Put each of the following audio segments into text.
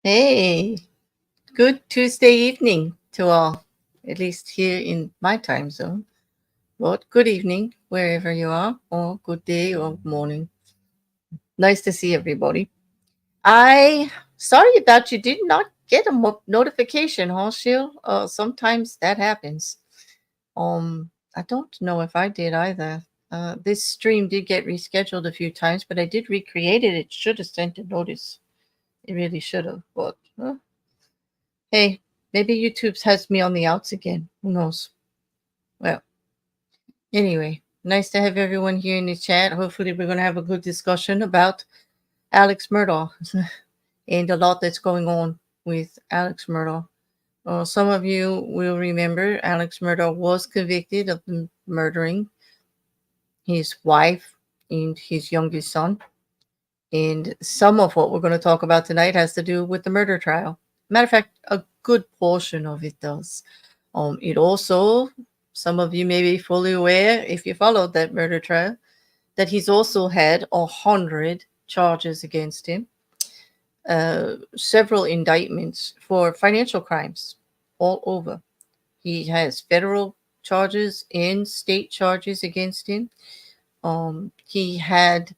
Hey, good Tuesday evening to all, at least here in my time zone. But good evening, wherever you are, or good day or morning. Nice to see everybody. I sorry that you did not get a notification, huh, Shield? Sometimes that happens. I don't know if I did either. This stream did get rescheduled a few times, but I did recreate it. It should have sent a notice. It really should have, but hey, maybe YouTube's has me on the outs again. Who knows? Well, anyway, nice to have everyone here in the chat. Hopefully, we're going to have a good discussion about Alex Murdaugh and a lot that's going on with Alex Murdaugh. Some of you will remember Alex Murdaugh was convicted of murdering his wife and his youngest son. And some of what we're going to talk about tonight has to do with the murder trial. Matter of fact, a good portion of it does. It also, some of you may be fully aware, if you followed that murder trial, that he's also had 100 charges against him, several indictments for financial crimes all over. He has federal charges and state charges against him. He had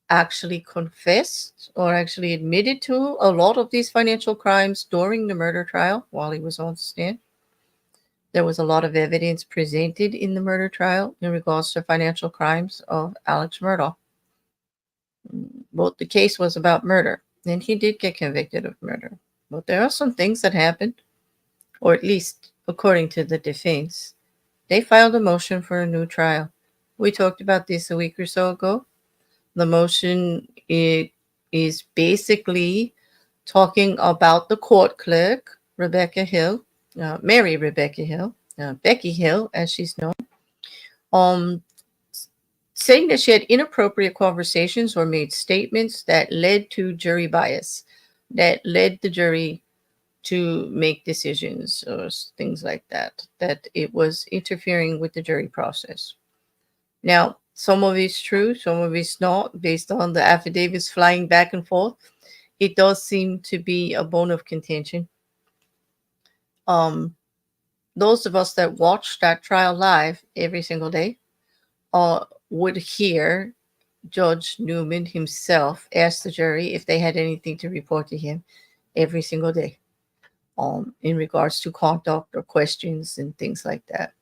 actually confessed or actually admitted to a lot of these financial crimes during the murder trial while he was on stand. There was a lot of evidence presented in the murder trial in regards to financial crimes of Alex Murdaugh. But the case was about murder, and he did get convicted of murder. But there are some things that happened, or at least according to the defense. They filed a motion for a new trial. We talked about this a week or so ago. The motion is basically talking about the court clerk, Rebecca Hill, Mary Rebecca Hill, Becky Hill, as she's known, saying that she had inappropriate conversations or made statements that led to jury bias, that led the jury to make decisions or things like that, that it was interfering with the jury process. Now, some of it's true, some of it's not, based on the affidavits flying back and forth. It does seem to be a bone of contention. Those of us that watch that trial live every single day would hear Judge Newman himself ask the jury if they had anything to report to him every single day in regards to conduct or questions and things like that.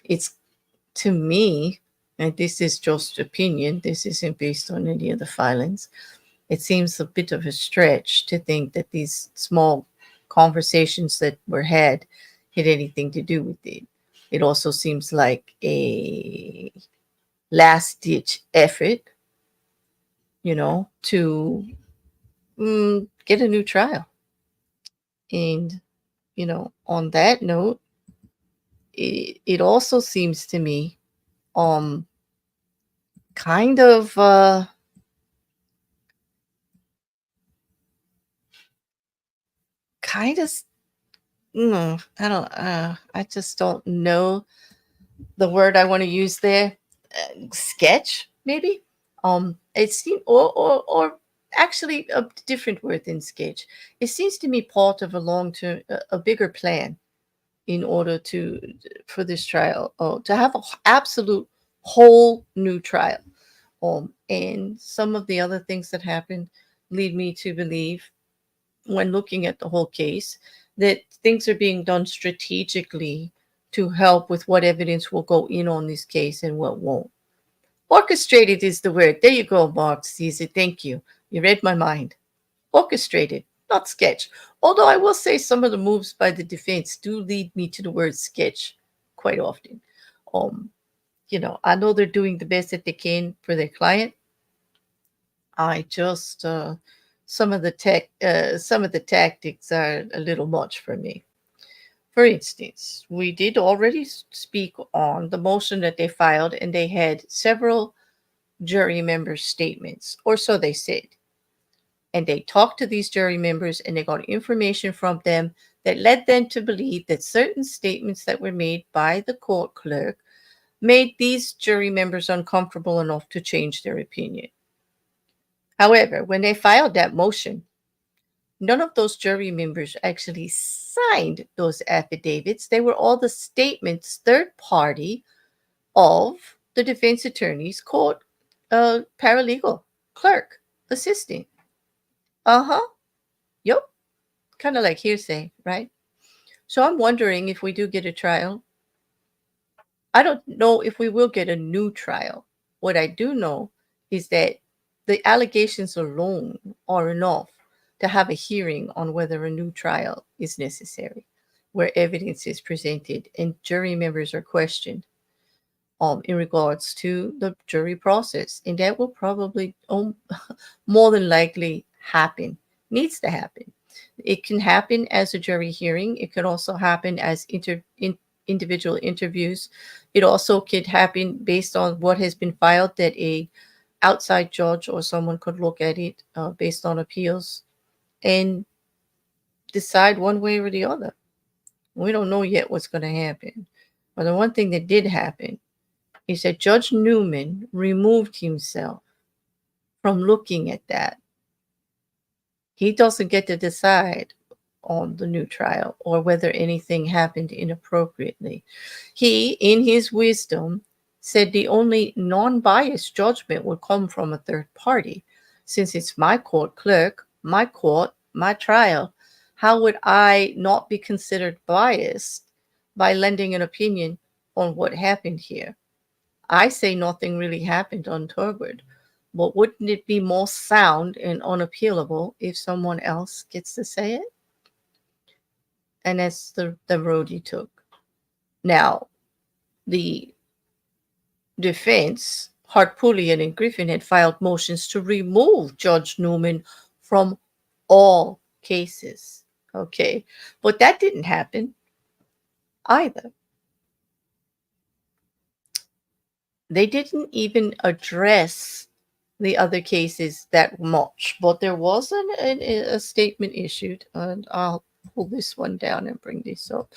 It's, to me, and this is just opinion, this isn't based on any of the filings, it seems a bit of a stretch to think that these small conversations that were had anything to do with it. It also seems like a last-ditch effort, to get a new trial. And, on that note, it also seems to me kind of I just don't know the word I want to use there. Sketch, maybe. It seems, or actually a different word than sketch. It seems to me part of a long-term, a bigger plan in order for this trial, to have an absolute whole new trial. And some of the other things that happened lead me to believe, when looking at the whole case, that things are being done strategically to help with what evidence will go in on this case and what won't. Orchestrated is the word. There you go, Mark Caesar. Thank you. You read my mind. Orchestrated, not sketch. Although I will say some of the moves by the defense do lead me to the word sketch quite often. I know they're doing the best that they can for their client. I just some of the tactics are a little much for me. For instance, we did already speak on the motion that they filed, and they had several jury members' statements, or so they said. And they talked to these jury members, and they got information from them that led them to believe that certain statements that were made by the court clerk made these jury members uncomfortable enough to change their opinion. However, when they filed that motion, None of those jury members actually signed those affidavits. They were all the statements, third party, of the defense attorney's court paralegal, clerk, assistant. Uh-huh. Yep. Kind of like hearsay, right? So I'm wondering if we do get a trial. I don't know if we will get a new trial. What I do know is that the allegations alone are enough to have a hearing on whether a new trial is necessary, where evidence is presented and jury members are questioned in regards to the jury process. And that will probably more than likely happen, needs to happen. It can happen as a jury hearing. It could also happen as individual interviews. It also could happen based on what has been filed, that a outside judge or someone could look at it based on appeals and decide one way or the other. We don't know yet what's going to happen. But the one thing that did happen is that Judge Newman removed himself from looking at that. He doesn't get to decide on the new trial or whether anything happened inappropriately. He, in his wisdom, said the only non-biased judgment would come from a third party. Since it's my court clerk, my court, my trial, how would I not be considered biased by lending an opinion on what happened here? I say nothing really happened untoward, but wouldn't it be more sound and unappealable if someone else gets to say it? And that's the road he took. Now, the defense, Hartpullian and Griffin, had filed motions to remove Judge Newman from all cases. Okay, but that didn't happen either. They didn't even address the other cases that much, but there was a statement issued, and I'll pull this one down and bring this up.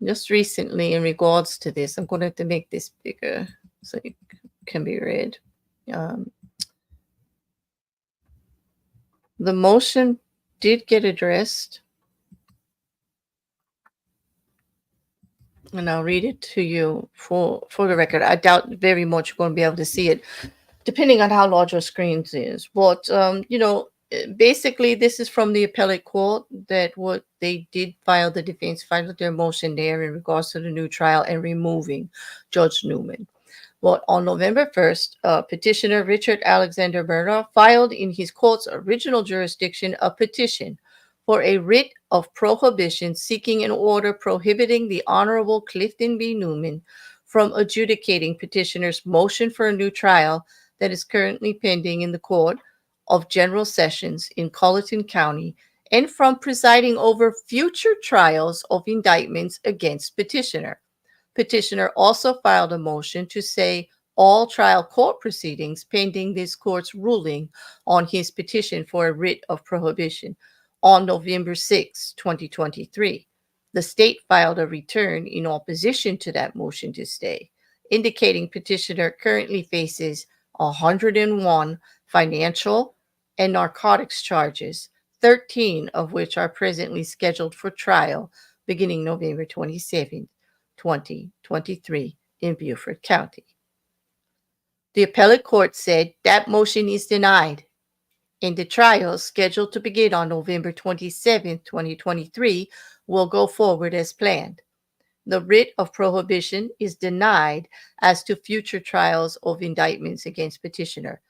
Just recently, in regards to this, I'm going to have to make this bigger so it can be read. The motion did get addressed, and I'll read it to you for the record. I doubt very much you're going to be able to see it, depending on how large your screens is. But basically, this is from the appellate court, that what they did file, the defense filed their motion there in regards to the new trial and removing Judge Newman. Well, on November 1st, petitioner Richard Alexander Murdaugh filed in his court's original jurisdiction a petition for a writ of prohibition seeking an order prohibiting the Honorable Clifton B. Newman from adjudicating petitioner's motion for a new trial that is currently pending in the Court of General Sessions in Colleton County, and from presiding over future trials of indictments against petitioner. Petitioner also filed a motion to say all trial court proceedings pending this court's ruling on his petition for a writ of prohibition on November 6, 2023. The state filed a return in opposition to that motion to stay, indicating petitioner currently faces 101 financial and narcotics charges, 13 of which are presently scheduled for trial beginning November 27, 2023 in Beaufort County. The appellate court said that motion is denied, and the trial, scheduled to begin on November 27, 2023, will go forward as planned. The writ of prohibition is denied as to future trials of indictments against petitioner.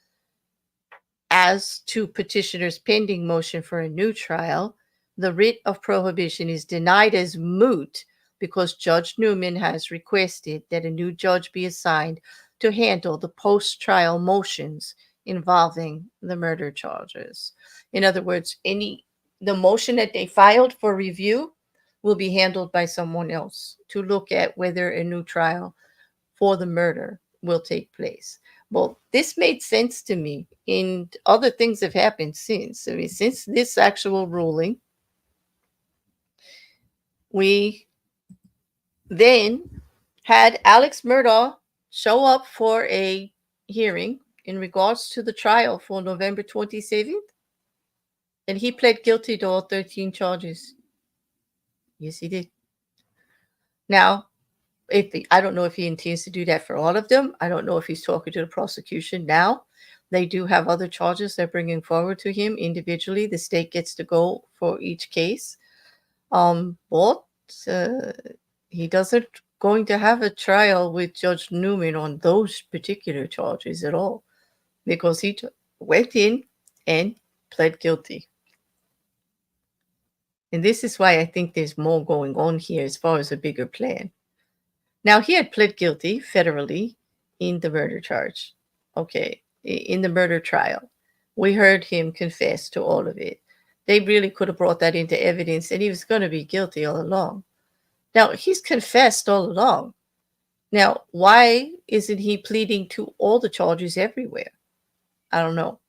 As to petitioner's pending motion for a new trial, the writ of prohibition is denied as moot because Judge Newman has requested that a new judge be assigned to handle the post-trial motions involving the murder charges. In other words, the motion that they filed for review will be handled by someone else to look at whether a new trial for the murder will take place. Well, this made sense to me, and other things have happened since. I mean, since this actual ruling, we then had Alex Murdaugh show up for a hearing in regards to the trial for November 27th, and he pled guilty to all 13 charges. Yes, he did. Now, I don't know if he intends to do that for all of them. I don't know if he's talking to the prosecution now. They do have other charges they're bringing forward to him individually. The state gets to go for each case. But he doesn't going to have a trial with Judge Newman on those particular charges at all, because he went in and pled guilty. And this is why I think there's more going on here as far as a bigger plan. Now, he had pled guilty federally in the murder charge. Okay, in the murder trial. We heard him confess to all of it. They really could have brought that into evidence, and he was going to be guilty all along. Now, he's confessed all along. Now, why isn't he pleading to all the charges everywhere? I don't know.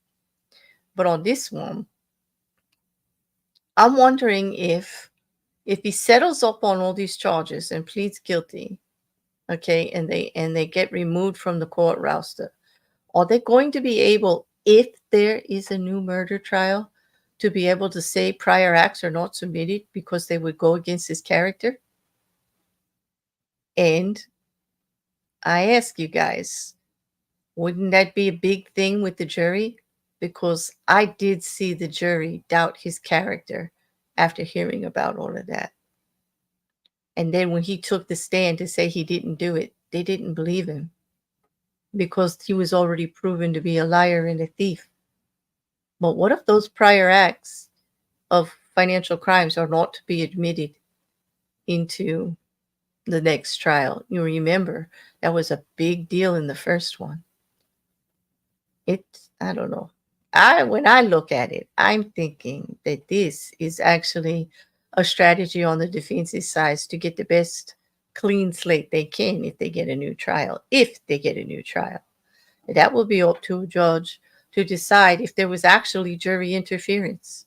But on this one, I'm wondering if he settles up on all these charges and pleads guilty, okay, and they get removed from the court roster, are they going to be able, if there is a new murder trial, to be able to say prior acts are not submitted because they would go against his character? And I ask you guys, wouldn't that be a big thing with the jury? Because I did see the jury doubt his character after hearing about all of that. And then when he took the stand to say he didn't do it, they didn't believe him because he was already proven to be a liar and a thief. But what if those prior acts of financial crimes are not to be admitted into the next trial? You remember that was a big deal in the first one. I don't know. When I look at it, I'm thinking that this is actually a strategy on the defense's side to get the best clean slate they can if they get a new trial. If they get a new trial, that will be up to a judge to decide if there was actually jury interference.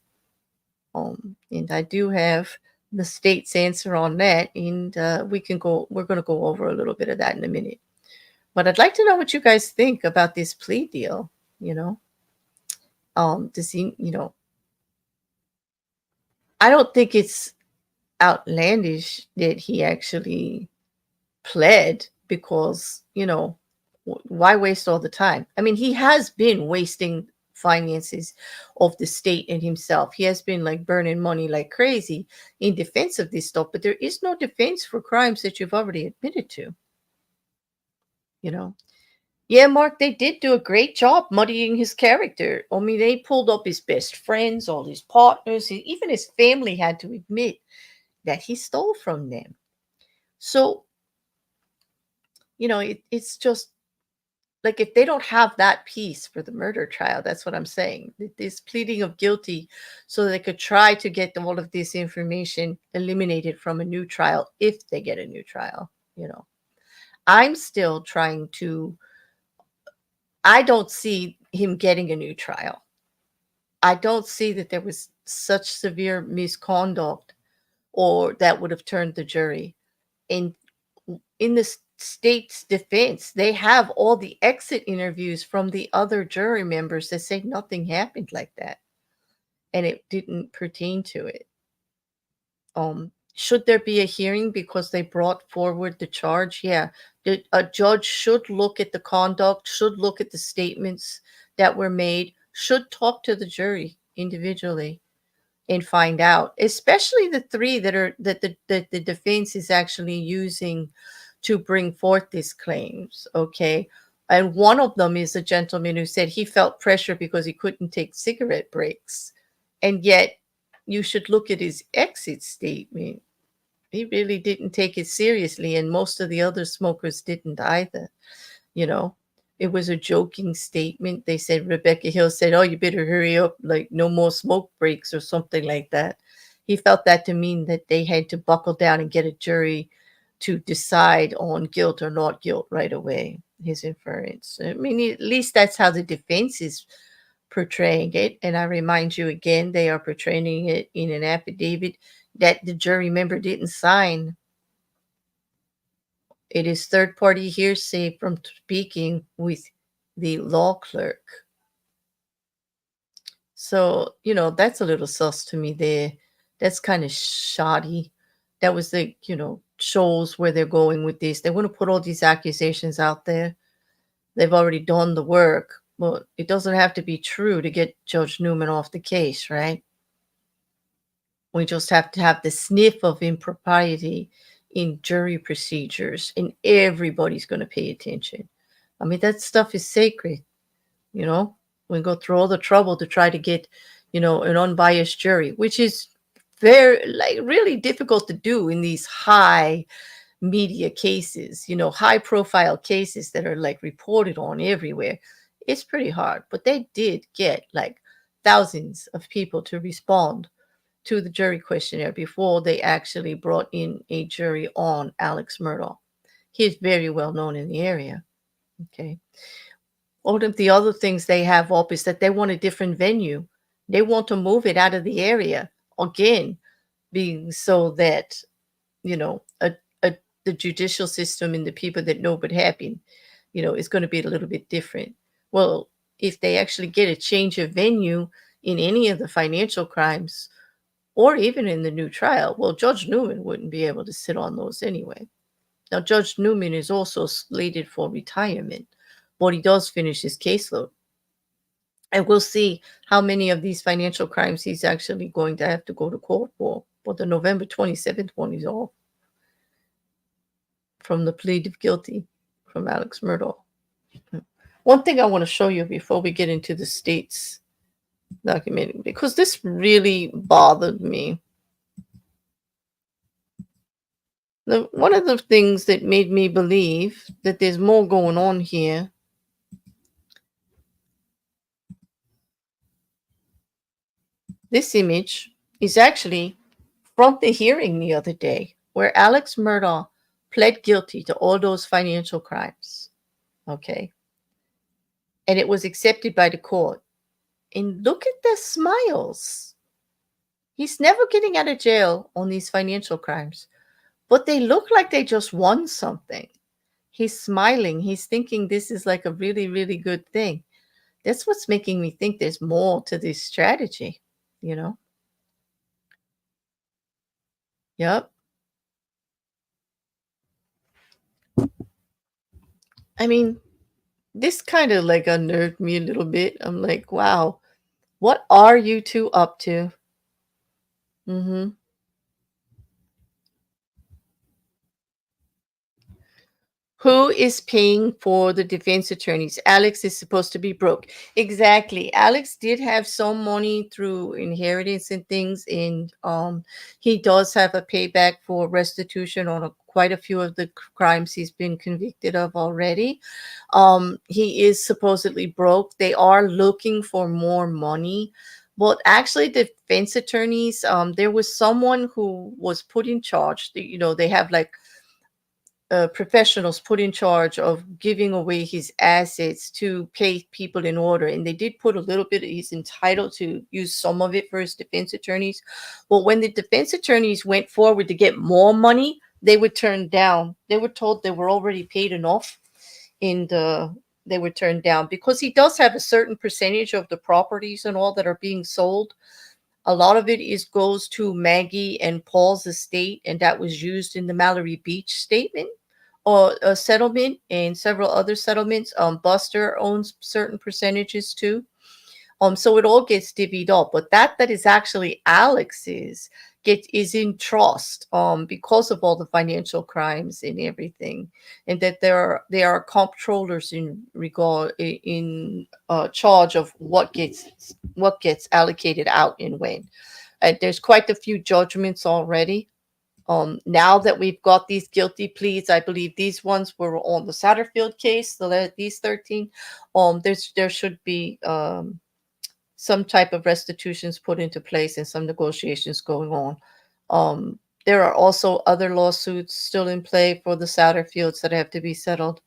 And I do have the state's answer on that, and we're going to go over a little bit of that in a minute. But I'd like to know what you guys think about this plea deal. Does he, I don't think it's outlandish that he actually pled because, why waste all the time? I mean, he has been wasting finances of the state and himself. He has been like burning money like crazy in defense of this stuff, but there is no defense for crimes that you've already admitted to. Yeah, Mark, they did do a great job muddying his character. I mean, they pulled up his best friends, all his partners, even his family had to admit that he stole from them. So, it's just like if they don't have that piece for the murder trial, that's what I'm saying. This pleading of guilty so they could try to get all of this information eliminated from a new trial if they get a new trial. I'm still trying to. I don't see him getting a new trial. I don't see that there was such severe misconduct or that would have turned the jury. In the state's defense, they have all the exit interviews from the other jury members that say nothing happened like that. And it didn't pertain to it. Should there be a hearing because they brought forward the charge? Yeah. A judge should look at the conduct, should look at the statements that were made, should talk to the jury individually and find out, especially the three that the defense is actually using to bring forth these claims. Okay. And one of them is a gentleman who said he felt pressure because he couldn't take cigarette breaks. And yet you should look at his exit statement. He really didn't take it seriously, and most of the other smokers didn't either. It was a joking statement. They said, Rebecca Hill said, "Oh, you better hurry up, like no more smoke breaks," or something like that. He felt that to mean that they had to buckle down and get a jury to decide on guilt or not guilt right away. His inference. I mean, at least that's how the defense is portraying it. And I remind you again, they are portraying it in an affidavit that the jury member didn't sign. It is third-party hearsay from speaking with the law clerk. So, that's a little sus to me there. That's kind of shoddy. That was shows where they're going with this. They want to put all these accusations out there. They've already done the work. Well, it doesn't have to be true to get Judge Newman off the case, right? We just have to have the sniff of impropriety in jury procedures, and everybody's going to pay attention. I mean, that stuff is sacred, you know? We go through all the trouble to try to get, an unbiased jury, which is very, like, really difficult to do in these high media cases, high profile cases that are like reported on everywhere. It's pretty hard, but they did get like thousands of people to respond to the jury questionnaire before they actually brought in a jury on Alex Murdaugh. He's very well known in the area. Okay. One of the other things they have up is that they want a different venue. They want to move it out of the area again, being so that, the judicial system and the people that know what happened, is going to be a little bit different. Well, if they actually get a change of venue in any of the financial crimes, or even in the new trial, well, Judge Newman wouldn't be able to sit on those anyway. Now, Judge Newman is also slated for retirement, but he does finish his caseload. And we'll see how many of these financial crimes he's actually going to have to go to court for. But the November 27th one is off from the plea of guilty from Alex Murdaugh. One thing I want to show you before we get into the state's documenting, because this really bothered me. One of the things that made me believe that there's more going on here this image is actually from the hearing the other day where Alex Murdaugh pled guilty to all those financial crimes. Okay. And it was accepted by the court. And look at the smiles. He's never getting out of jail on these financial crimes, but they look like they just won something. He's smiling. He's thinking this is like a really, really good thing. That's what's making me think there's more to this strategy, Yep. I mean, this kind of like unnerved me a little bit. I'm like, wow, what are you two up to? Mm-hmm. Who is paying for the defense attorneys? Alex is supposed to be broke. Exactly. Alex did have some money through inheritance and things, and he does have a payback for restitution on quite a few of the crimes he's been convicted of already. He is supposedly broke. They are looking for more money. But actually, defense attorneys, there was someone who was put in charge. They have like professionals put in charge of giving away his assets to pay people in order. And they did put a little bit, he's entitled to use some of it for his defense attorneys. But when the defense attorneys went forward to get more money, they were turned down. They were told they were already paid enough, and they were turned down because he does have a certain percentage of the properties and all that are being sold. A lot of it goes to Maggie and Paul's estate, and that was used in the Mallory Beach statement or a settlement and several other settlements. Buster owns certain percentages too. So it all gets divvied up, but that is actually Alex's is in trust because of all the financial crimes and everything, and that they are comptrollers in charge of what gets allocated out and when. There's quite a few judgments already. Now that we've got these guilty pleas, I believe these ones were on the Satterfield case. So these 13, there should be some type of restitutions put into place and some negotiations going on. There are also other lawsuits still in play for the Satterfields that have to be settled.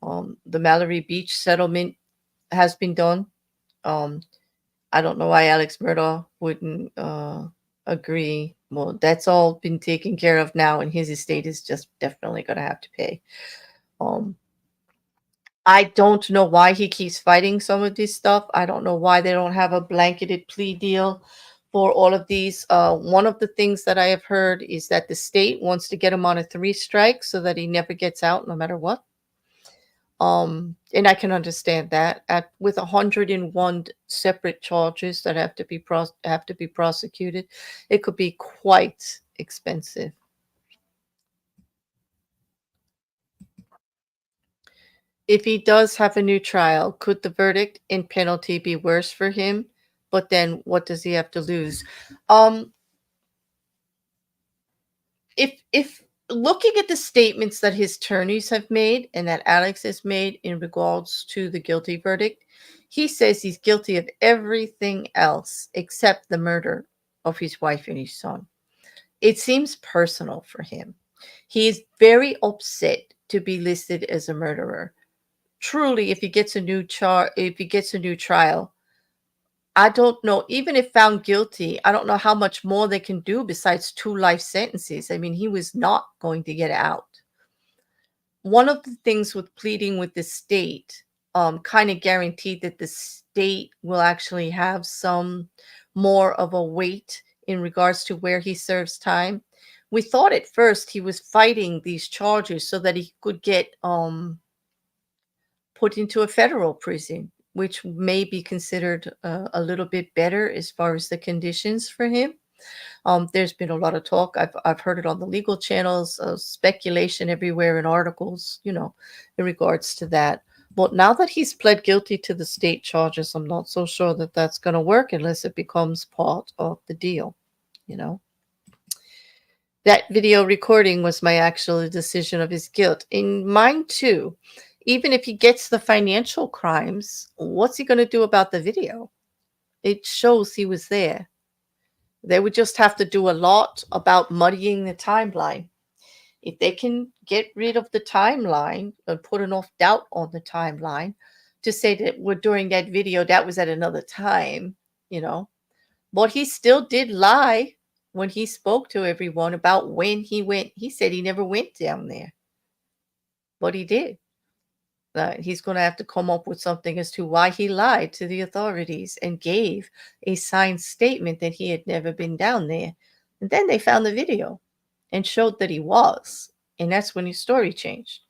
The Mallory Beach settlement has been done. I don't know why Alex Murdaugh wouldn't agree. Well, that's all been taken care of now, and his estate is just definitely going to have to pay. Um, I don't know why he keeps fighting some of this stuff. I don't know why they don't have a blanketed plea deal for all of these. One of the things that I have heard is that the state wants to get him on a 3 strike so that he never gets out no matter what. And I can understand that. With 101 separate charges that have to be prosecuted, it could be quite expensive. If he does have a new trial, could the verdict and penalty be worse for him? But then what does he have to lose? Um, if looking at the statements that his attorneys have made and that Alex has made in regards to the guilty verdict, he says he's guilty of everything else except the murder of his wife and his son. It seems personal for him. He is very upset to be listed as a murderer. Truly, if he gets a new trial, I don't know. Even if found guilty, I don't know how much more they can do besides 2 life sentences. I mean, he was not going to get out. One of the things with pleading with the state, kind of guaranteed that the state will actually have some more of a weight in regards to where he serves time. We thought at first he was fighting these charges so that he could get put into a federal prison, which may be considered a little bit better as far as the conditions for him. There's been a lot of talk. I've heard it on the legal channels, speculation everywhere in articles, in regards to that. But now that he's pled guilty to the state charges, I'm not so sure that that's going to work unless it becomes part of the deal, you know. That video recording was my actual decision of his guilt. In mine too. Even if he gets the financial crimes, what's he going to do about the video? It shows he was there. They would just have to do a lot about muddying the timeline. If they can get rid of the timeline and put enough doubt on the timeline to say that we're during that video, that was at another time, But he still did lie when he spoke to everyone about when he went. He said he never went down there, but he did. He's going to have to come up with something as to why he lied to the authorities and gave a signed statement that he had never been down there. And then they found the video and showed that he was. And that's when his story changed.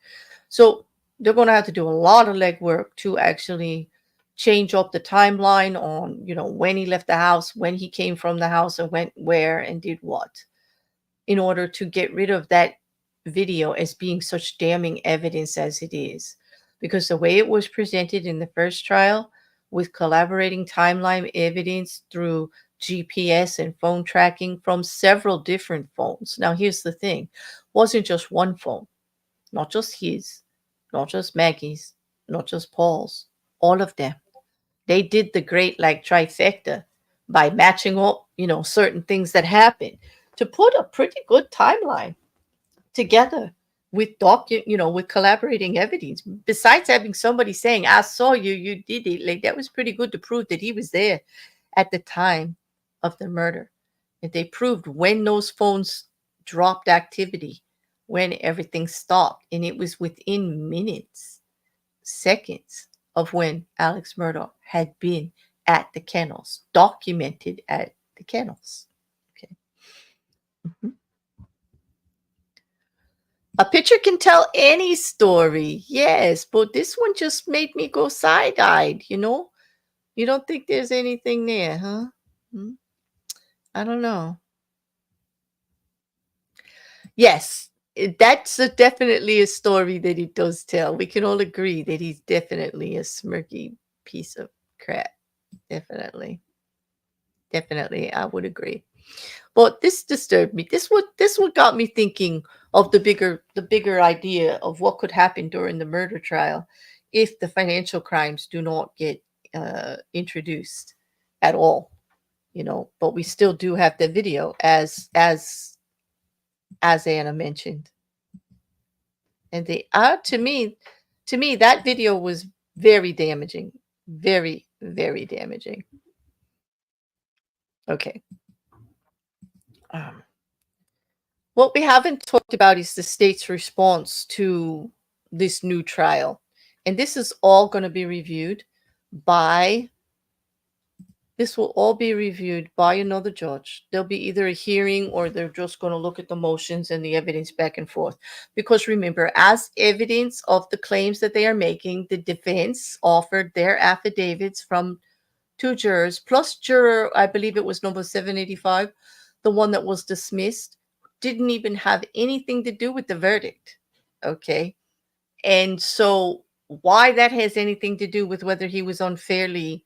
So they're going to have to do a lot of legwork to actually change up the timeline on, when he left the house, when he came from the house and went where and did what, in order to get rid of that video as being such damning evidence as it is. Because the way it was presented in the first trial, with collaborating timeline evidence through GPS and phone tracking from several different phones. Now, here's the thing. Wasn't just one phone, not just his, not just Maggie's, not just Paul's, all of them. They did the great trifecta by matching up, certain things that happened to put a pretty good timeline together with with collaborating evidence. Besides having somebody saying, I saw you, you did it, that was pretty good to prove that he was there at the time of the murder. And they proved when those phones dropped activity, when everything stopped, and it was within minutes, seconds of when Alex Murdaugh had been at the kennels, documented at the kennels. Okay. Mm-hmm. A picture can tell any story, yes, but this one just made me go side-eyed, You don't think there's anything there, huh? I don't know. Yes, that's definitely a story that he does tell. We can all agree that he's definitely a smirky piece of crap. Definitely. Definitely, I would agree. But this disturbed me. This what got me thinking of the bigger idea of what could happen during the murder trial if the financial crimes do not get introduced at all. But we still do have the video as Anna mentioned. And to me that video was very damaging. Very, very damaging. Okay. What we haven't talked about is the state's response to this new trial And this is all going to be reviewed by, this will all be reviewed by another judge. There'll be either a hearing or they're just going to look at the motions and the evidence back and forth. Because remember, as evidence of the claims that they are making, the defense offered their affidavits from 2 jurors, plus juror, I believe it was number 785, the one that was dismissed, didn't even have anything to do with the verdict. Okay. And so why that has anything to do with whether he was unfairly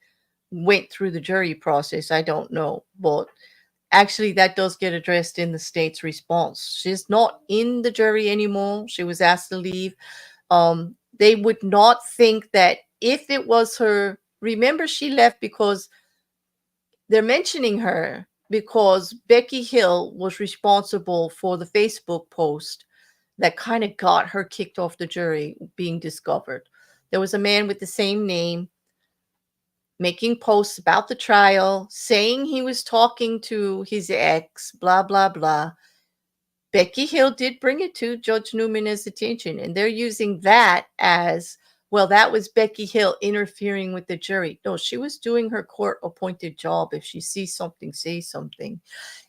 went through the jury process, I don't know. But actually, that does get addressed in the state's response. She's not in the jury anymore. She was asked to leave. They would not think that if it was her, remember, she left because they're mentioning her because Becky Hill was responsible for the Facebook post that kind of got her kicked off the jury being discovered. There was a man with the same name making posts about the trial, saying he was talking to his ex, blah, blah, blah. Becky Hill did bring it to Judge Newman's attention, and they're using that as, well, that was Becky Hill interfering with the jury. No, she was doing her court-appointed job. If she sees something, say something.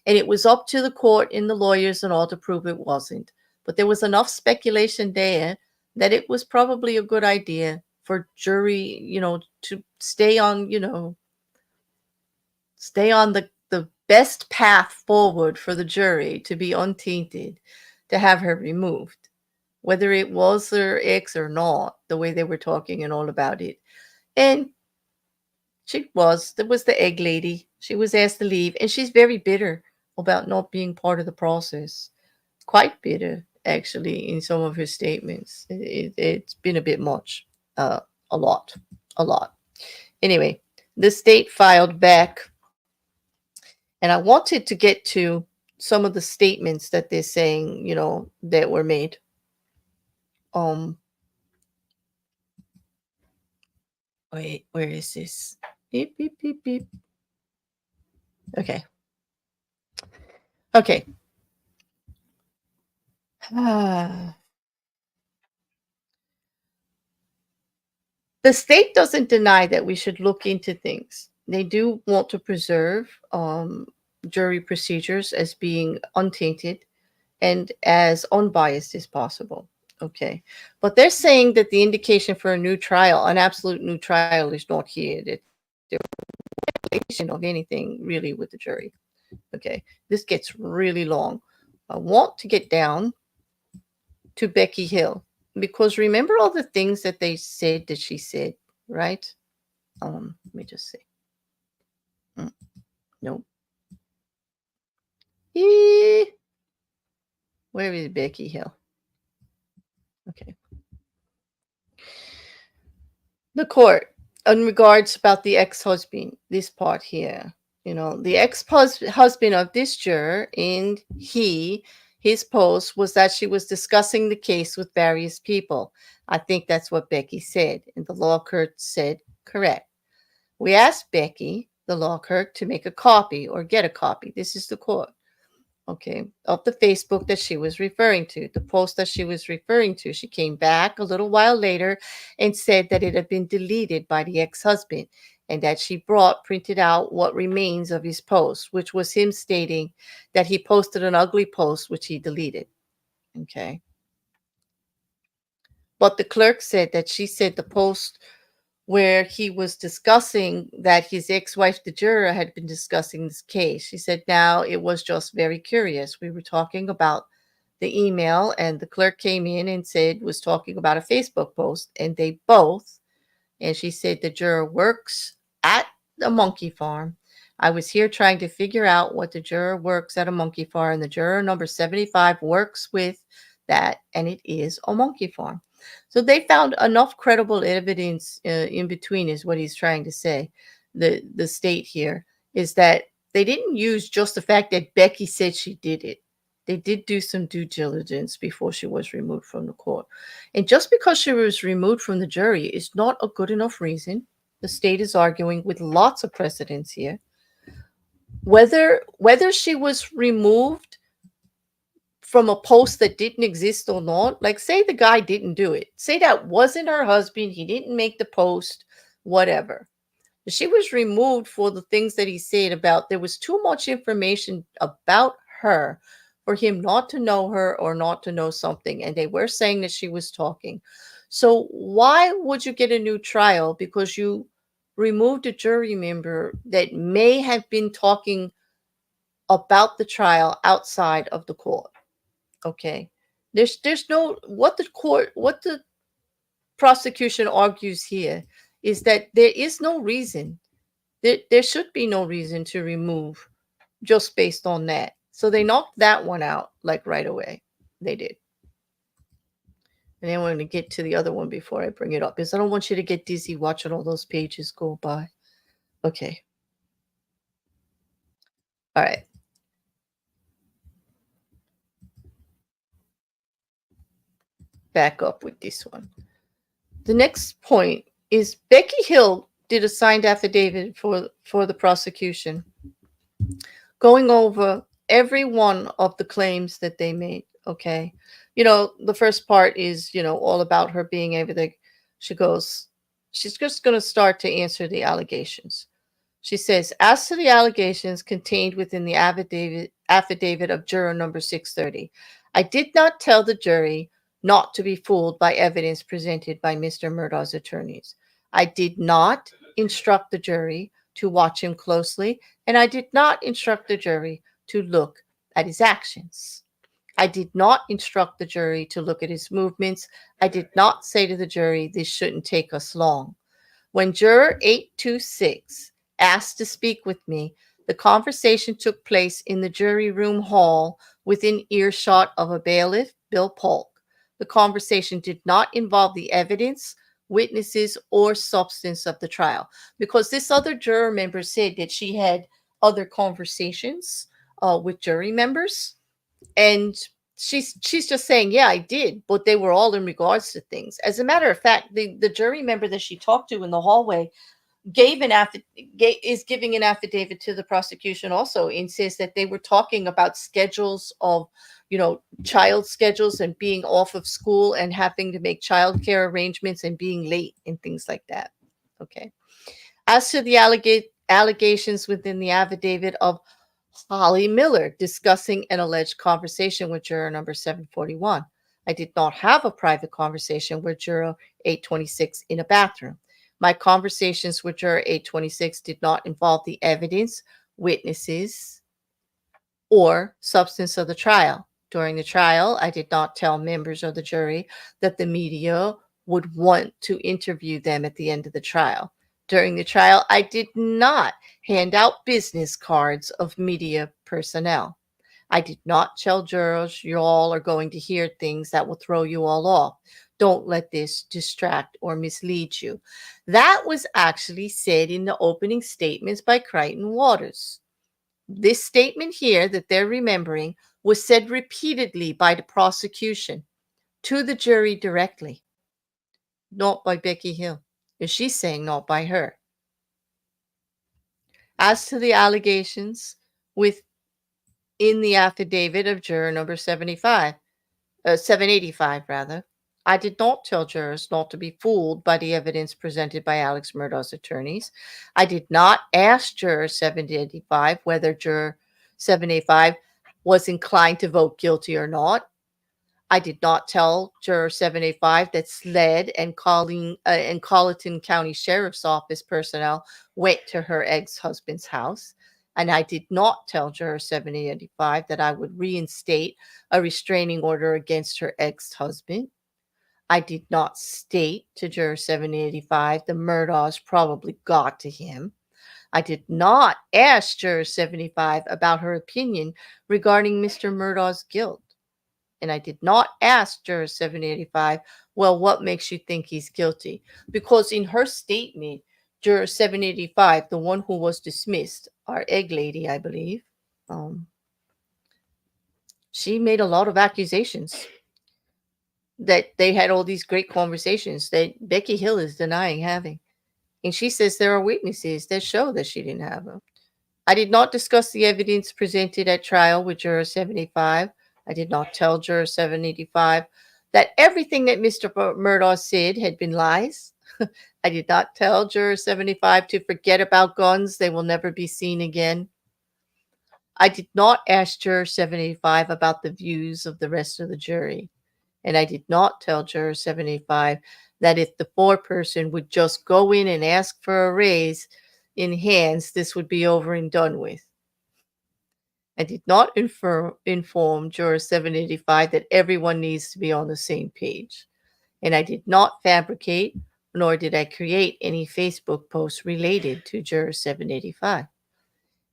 And it was up to the court and the lawyers and all to prove it wasn't. But there was enough speculation there that it was probably a good idea for jury, to stay on, stay on the best path forward for the jury to be untainted, to have her removed, whether it was her ex or not, the way they were talking and all about it. And there was the egg lady. She was asked to leave, and she's very bitter about not being part of the process. Quite bitter, actually, in some of her statements. It's been a bit much. A lot. Anyway, the state filed back, and I wanted to get to some of the statements that they're saying, that were made. Wait, where is this? Beep, beep, beep, beep. Okay. The state doesn't deny that we should look into things. They do want to preserve jury procedures as being untainted and as unbiased as possible. Okay. But they're saying that the indication for a new trial, an absolute new trial, is not here. That there's no of anything really with the jury. Okay. This gets really long. I want to get down to Becky Hill, because remember all the things that they said that she said, right? Let me just see. Nope. Where is Becky Hill? Okay. The court, in regards about the ex-husband, this part here, the ex-husband of this juror, and his post was that she was discussing the case with various people. I think that's what Becky said, and the law clerk said, correct. We asked Becky, the law clerk, to make a copy or get a copy. This is the court. Okay, of the Facebook that she was referring to, the post that she was referring to. She came back a little while later and said that it had been deleted by the ex-husband, and that she printed out what remains of his post, which was him stating that he posted an ugly post, which he deleted. Okay. But the clerk said that she said the post where he was discussing that his ex-wife, the juror, had been discussing this case. She said, now it was just very curious. We were talking about the email, and the clerk came in and was talking about a Facebook post, and they both, and she said the juror works at the monkey farm. I was here trying to figure out what the juror works at a monkey farm. The juror number 75 works with that, and it is a monkey farm. So they found enough credible evidence in between, is what he's trying to say. The state here is that they didn't use just the fact that Becky said she did it. They did do some due diligence before she was removed from the court. And just because she was removed from the jury is not a good enough reason. The state is arguing with lots of precedents here. Whether she was removed from a post that didn't exist or not. Like, say the guy didn't do it. Say that wasn't her husband. He didn't make the post, whatever. She was removed for the things that he said about there was too much information about her for him not to know her or not to know something. And they were saying that she was talking. So why would you get a new trial? Because you removed a jury member that may have been talking about the trial outside of the court. Okay. There's no what the prosecution argues here is that there is no reason. There should be no reason to remove just based on that. So they knocked that one out like right away. They did. And then we're going to get to the other one before I bring it up because I don't want you to get dizzy watching all those pages go by. Okay. All right. Back up with this one. The next point is Becky Hill did a signed affidavit for the prosecution, going over every one of the claims that they made. Okay. The first part is, all about her being able to, she's just going to start to answer the allegations. She says, as to the allegations contained within the affidavit of juror number 630, I did not tell the jury not to be fooled by evidence presented by Mr. Murdaugh's attorneys. I did not instruct the jury to watch him closely, and I did not instruct the jury to look at his actions. I did not instruct the jury to look at his movements. I did not say to the jury, this shouldn't take us long. When juror 826 asked to speak with me, the conversation took place in the jury room hall within earshot of a bailiff, Bill Polk. The conversation did not involve the evidence, witnesses, or substance of the trial, because this other juror member said that she had other conversations with jury members, and she's just saying, yeah, I did, but they were all in regards to things. As a matter of fact, the jury member that she talked to in the hallway is giving an affidavit to the prosecution also, and says that they were talking about schedules of child schedules and being off of school and having to make childcare arrangements and being late and things like that. Okay. As to the allegations within the affidavit of Holly Miller discussing an alleged conversation with juror number 741, I did not have a private conversation with juror 826 in a bathroom. My conversations with juror 826 did not involve the evidence, witnesses, or substance of the trial. During the trial, I did not tell members of the jury that the media would want to interview them at the end of the trial. During the trial, I did not hand out business cards of media personnel. I did not tell jurors, you all are going to hear things that will throw you all off. Don't let this distract or mislead you. That was actually said in the opening statements by Crichton Waters. This statement here that they're remembering was said repeatedly by the prosecution to the jury directly, not by Becky Hill. Is she saying not by her? As to the allegations within the affidavit of juror number 785 rather, I did not tell jurors not to be fooled by the evidence presented by Alex Murdaugh's attorneys. I did not ask juror 785 whether juror 785 was inclined to vote guilty or not. I did not tell juror 785 that SLED and Colleton County Sheriff's Office personnel went to her ex-husband's house. And I did not tell juror 785 that I would reinstate a restraining order against her ex-husband. I did not state to juror 785 the Murdaughs probably got to him. I did not ask juror 75 about her opinion regarding Mr. Murdaugh's guilt. And I did not ask juror 785, well, what makes you think he's guilty? Because in her statement, juror 785, the one who was dismissed, our egg lady, I believe, she made a lot of accusations that they had all these great conversations that Becky Hill is denying having. And she says there are witnesses that show that she didn't have them. I did not discuss the evidence presented at trial with juror 75 I did not tell juror 785 that everything that Mr. Murdaugh said had been lies. I did not tell juror 75 to forget about guns. They will never be seen again. I did not ask juror 785 about the views of the rest of the jury. And I did not tell juror 785 that if the foreperson would just go in and ask for a raise in hands, this would be over and done with. I did not inform juror 785 that everyone needs to be on the same page. And I did not fabricate, nor did I create any Facebook posts related to juror 785.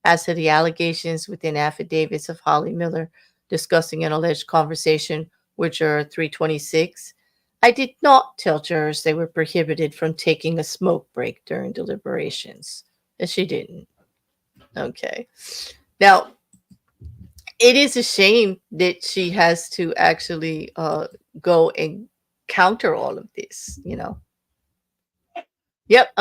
As to the allegations within affidavits of Holly Miller discussing an alleged conversation with juror 326, I did not tell jurors they were prohibited from taking a smoke break during deliberations. She didn't. Okay. Now, it is a shame that she has to actually go and counter all of this, you know. Yep,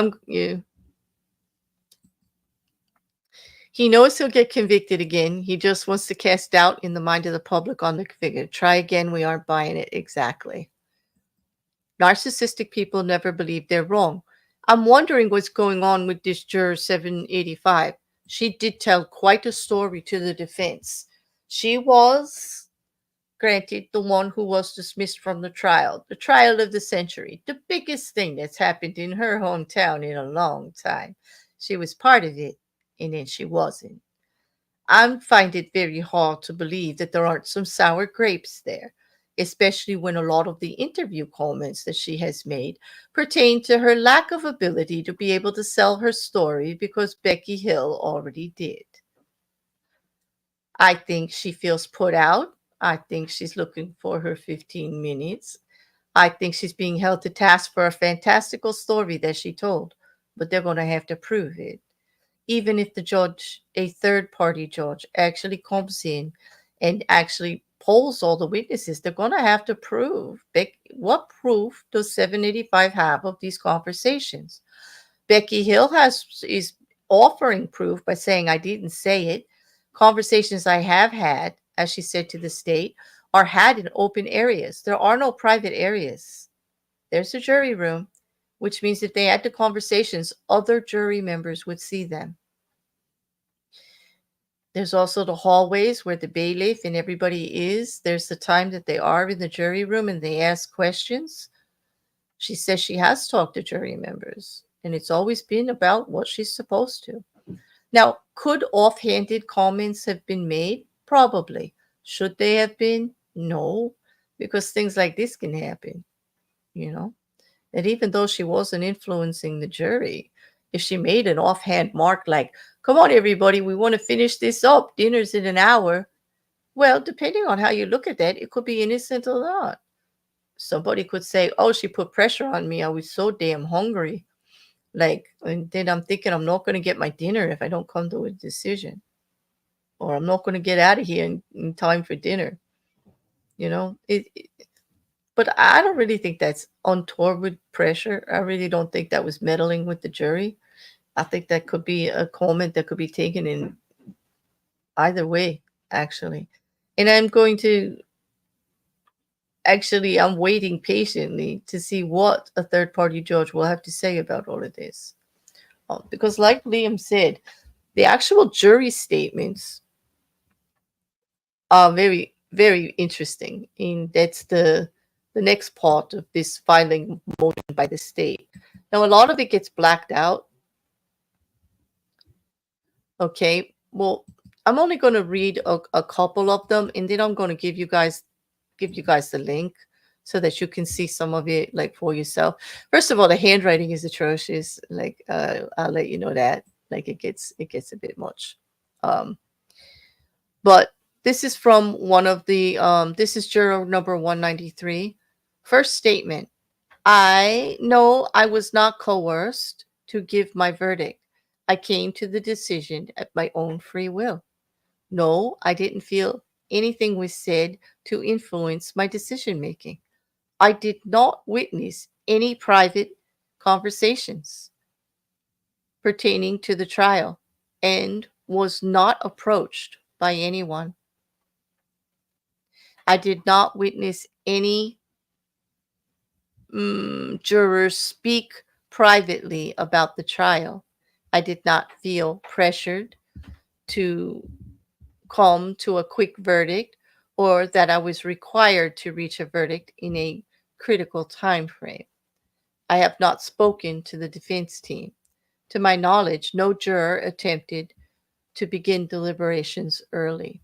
He knows he'll get convicted again. He just wants to cast doubt in the mind of the public on the figure. Try again, we aren't buying it. Exactly. Narcissistic people never believe they're wrong. I'm wondering what's going on with this juror 785. She did tell quite a story to the defense. She was, granted, the one who was dismissed from the trial of the century, the biggest thing that's happened in her hometown in a long time. She was part of it, and then she wasn't. I find it very hard to believe that there aren't some sour grapes there, especially when a lot of the interview comments that she has made pertain to her lack of ability to be able to sell her story because Becky Hill already did. I think she feels put out. I think she's looking for her 15 minutes. I think she's being held to task for a fantastical story that she told, but they're going to have to prove it. Even if the judge, a third-party judge, actually comes in and actually polls all the witnesses, they're going to have to prove. What proof does 785 have of these conversations? Becky Hill is offering proof by saying, I didn't say it. Conversations I have had, as she said to the state, are had in open areas. There are no private areas. There's a jury room, which means if they had the conversations, other jury members would see them. There's also the hallways where the bailiff and everybody is. There's the time that they are in the jury room and they ask questions. She says she has talked to jury members, and it's always been about what she's supposed to. Now, could offhanded comments have been made? Probably. Should they have been? No, because things like this can happen, you know. And even though she wasn't influencing the jury, if she made an offhand mark like, come on, everybody, we want to finish this up, dinner's in an hour, well, depending on how you look at that, it could be innocent or not. Somebody could say, oh, she put pressure on me. I was so damn hungry. Like, and then I'm thinking I'm not going to get my dinner if I don't come to a decision. Or I'm not going to get out of here in time for dinner. You know, but I don't really think that's untoward pressure. I really don't think that was meddling with the jury. I think that could be a comment that could be taken in either way, actually. And I'm waiting patiently to see what a third-party judge will have to say about all of this. Because like Liam said, the actual jury statements are very, very interesting. And that's the next part of this filing motion by the state. Now, a lot of it gets blacked out. Okay, well, I'm only going to read a couple of them, and then I'm going to give you guys the link so that you can see some of it like for yourself. First of all, the handwriting is atrocious. Like I'll let you know that. Like it gets a bit much. But this is from one of the this is juror number 193. First statement. I know I was not coerced to give my verdict. I came to the decision at my own free will. No, I didn't feel anything was said to influence my decision making. I did not witness any private conversations pertaining to the trial and was not approached by anyone. I did not witness any jurors speak privately about the trial. I did not feel pressured to come to a quick verdict or that I was required to reach a verdict in a critical time frame. I have not spoken to the defense team. To my knowledge, no juror attempted to begin deliberations early.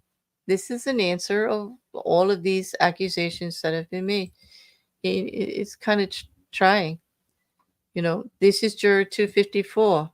This is an answer of all of these accusations that have been made. It's kind of trying. This is juror 254.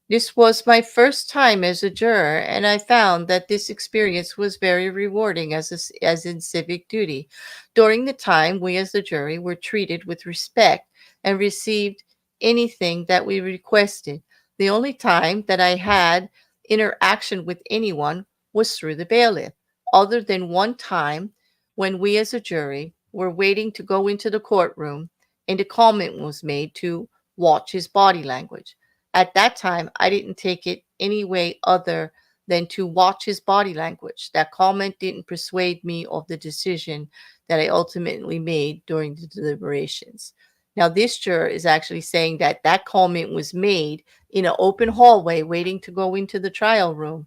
This was my first time as a juror, and I found that this experience was very rewarding as in civic duty. During the time, we as the jury were treated with respect and received anything that we requested. The only time that I had interaction with anyone was through the bailiff, other than one time when we as a jury were waiting to go into the courtroom and a comment was made to watch his body language. At that time, I didn't take it any way other than to watch his body language. That comment didn't persuade me of the decision that I ultimately made during the deliberations. Now, this juror is actually saying that that comment was made in an open hallway waiting to go into the trial room.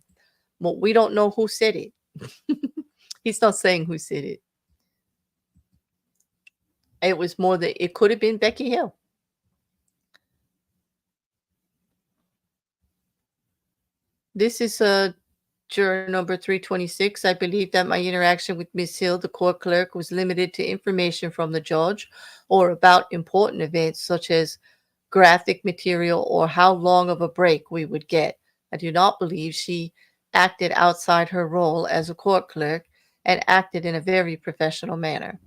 But we don't know who said it. He's not saying who said it. It was more that it could have been Becky Hill. This is a juror number 326. I believe that my interaction with Miss Hill, the court clerk, was limited to information from the judge or about important events such as graphic material or how long of a break we would get. I do not believe she acted outside her role as a court clerk and acted in a very professional manner.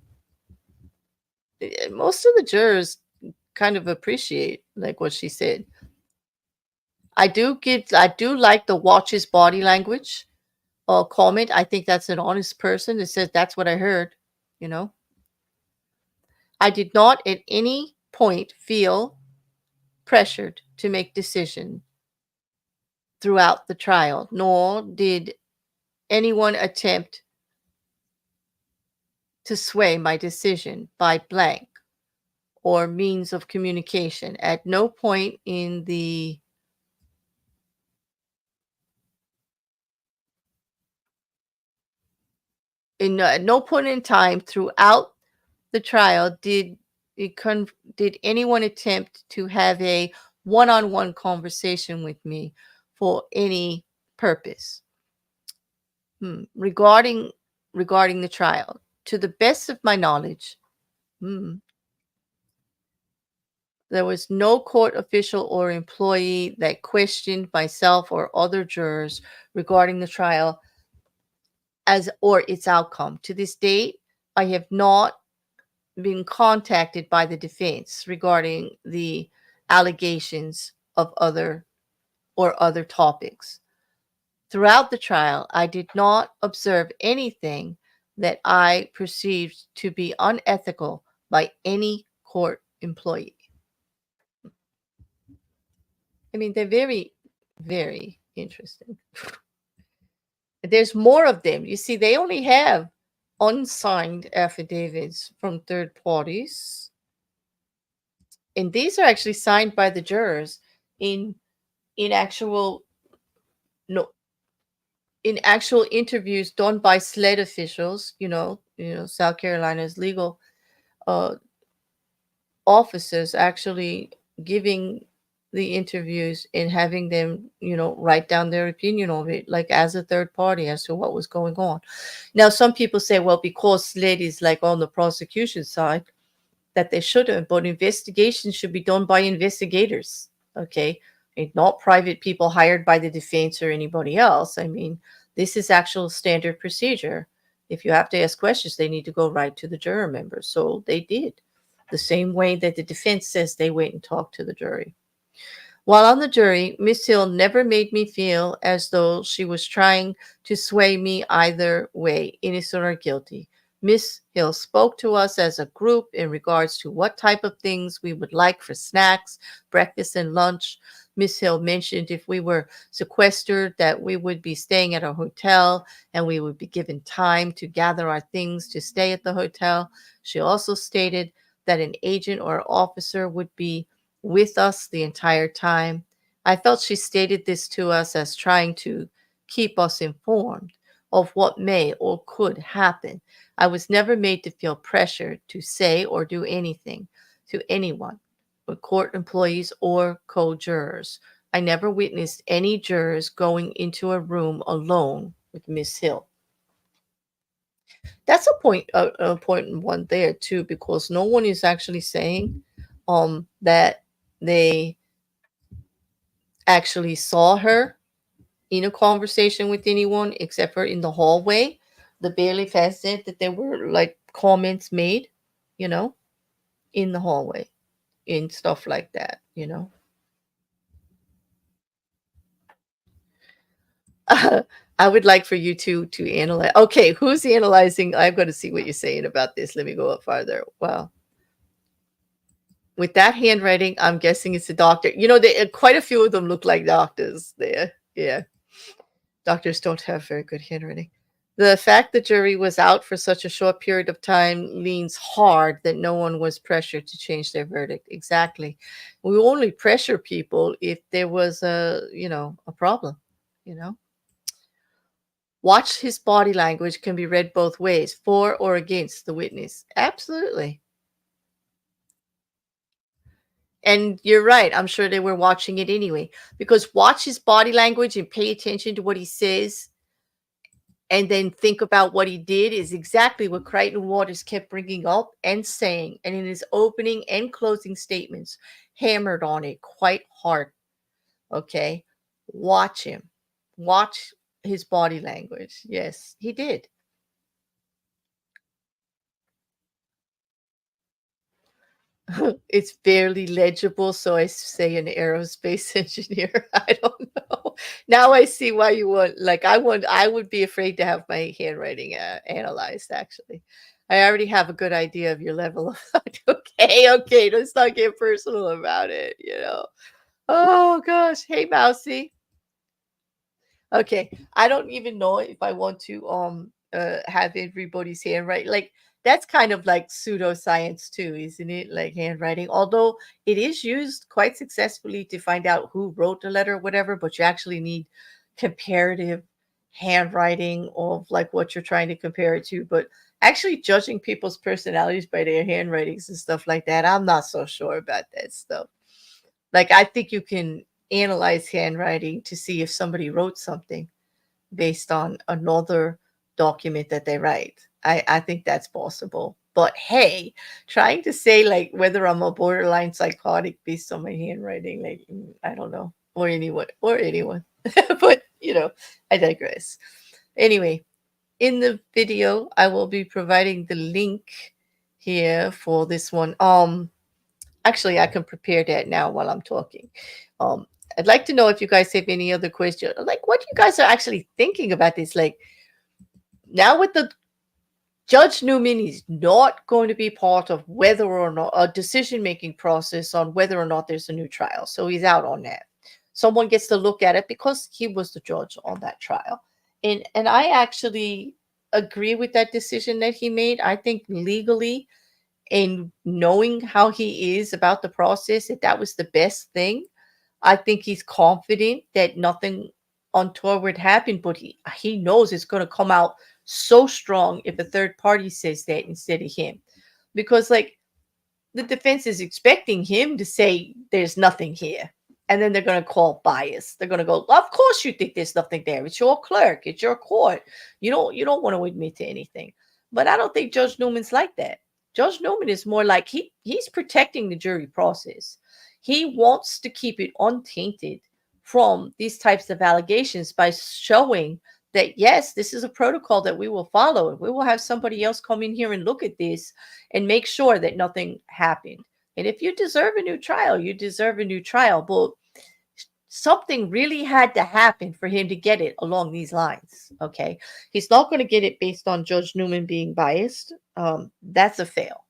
Most of the jurors kind of appreciate like what she said. I do like the watch his body language comment. I think that's an honest person that says that's what I heard, you know. I did not at any point feel pressured to make decision throughout the trial, nor did anyone attempt to sway my decision by blank or means of communication. At no point in no point in time throughout the trial did anyone attempt to have a one-on-one conversation with me for any purpose regarding the trial. To the best of my knowledge, there was no court official or employee that questioned myself or other jurors regarding the trial or its outcome. To this date, I have not been contacted by the defense regarding the allegations of other topics. Throughout the trial, I did not observe anything that I perceived to be unethical by any court employee. I mean, they're very, very interesting. There's more of them. You see, they only have unsigned affidavits from third parties. And these are actually signed by the jurors in actual interviews done by SLED officials, South Carolina's legal officers actually giving the interviews and having them, write down their opinion of it, like as a third party as to what was going on. Now, some people say, well, because SLED is like on the prosecution side, that they shouldn't, but investigations should be done by investigators, okay? And not private people hired by the defense or anybody else. I mean, this is actual standard procedure. If you have to ask questions, they need to go right to the juror members. So they did, the same way that the defense says they wait and talk to the jury. While on the jury, Miss Hill never made me feel as though she was trying to sway me either way, innocent or guilty. Miss Hill spoke to us as a group in regards to what type of things we would like for snacks, breakfast, and lunch. Miss Hill mentioned if we were sequestered, that we would be staying at a hotel and we would be given time to gather our things to stay at the hotel. She also stated that an agent or officer would be with us the entire time. I felt she stated this to us as trying to keep us informed of what may or could happen. I was never made to feel pressured to say or do anything to anyone, with court employees or co-jurors. I never witnessed any jurors going into a room alone with Miss Hill. That's an important one there too, because no one is actually saying that they actually saw her in a conversation with anyone except for in the hallway. The bailiff has said that there were like comments made, you know, in the hallway and stuff like that, you know. I would like for you to analyze. Okay, who's analyzing? I'm going to see what you're saying about this. Let me go up farther. Wow. With that handwriting, I'm guessing it's a doctor. You know, quite a few of them look like doctors there. Yeah. Doctors don't have very good handwriting. The fact the jury was out for such a short period of time leans hard that no one was pressured to change their verdict. Exactly. We only pressure people if there was a problem, you know. Watch his body language can be read both ways, for or against the witness. Absolutely. And you're right. I'm sure they were watching it anyway. Because watch his body language and pay attention to what he says and then think about what he did is exactly what Crichton Waters kept bringing up and saying. And in his opening and closing statements, hammered on it quite hard. Okay. Watch him. Watch his body language. Yes, he did. It's barely legible, so I say an aerospace engineer. I don't know. Now I see why you want like I would be afraid to have my handwriting analyzed actually. I already have a good idea of your level of okay, let's not get personal about it, you know. Oh gosh. Hey Mousy. Okay, I don't even know if I want to have everybody's handwriting. Like that's kind of like pseudoscience too, isn't it? Like handwriting. Although it is used quite successfully to find out who wrote the letter or whatever, but you actually need comparative handwriting of like what you're trying to compare it to. But actually judging people's personalities by their handwritings and stuff like that, I'm not so sure about that stuff. Like I think you can analyze handwriting to see if somebody wrote something based on another document that they write. I think that's possible. But hey, trying to say like whether I'm a borderline psychotic based on my handwriting, like I don't know, or anyone. But I digress. Anyway, in the video, I will be providing the link here for this one. Actually, I can prepare that now while I'm talking. Um, I'd like to know if you guys have any other questions, like what you guys are actually thinking about this. Like now with the Judge Newman is not going to be part of whether or not a decision-making process on whether or not there's a new trial. So he's out on that. Someone gets to look at it because he was the judge on that trial. And I actually agree with that decision that he made. I think legally and knowing how he is about the process, that was the best thing. I think he's confident that nothing untoward happened, but he knows it's going to come out so strong if a third party says that instead of him, because like the defense is expecting him to say there's nothing here, and then they're going to call bias. They're going to go, of course you think there's nothing there. It's your clerk. It's your court. You don't want to admit to anything. But I don't think Judge Newman's like that. Judge Newman is more like he's protecting the jury process. He wants to keep it untainted from these types of allegations by showing that yes, this is a protocol that we will follow. We will have somebody else come in here and look at this and make sure that nothing happened. And if you deserve a new trial, you deserve a new trial. But something really had to happen for him to get it along these lines. Okay. He's not going to get it based on Judge Newman being biased. That's a fail.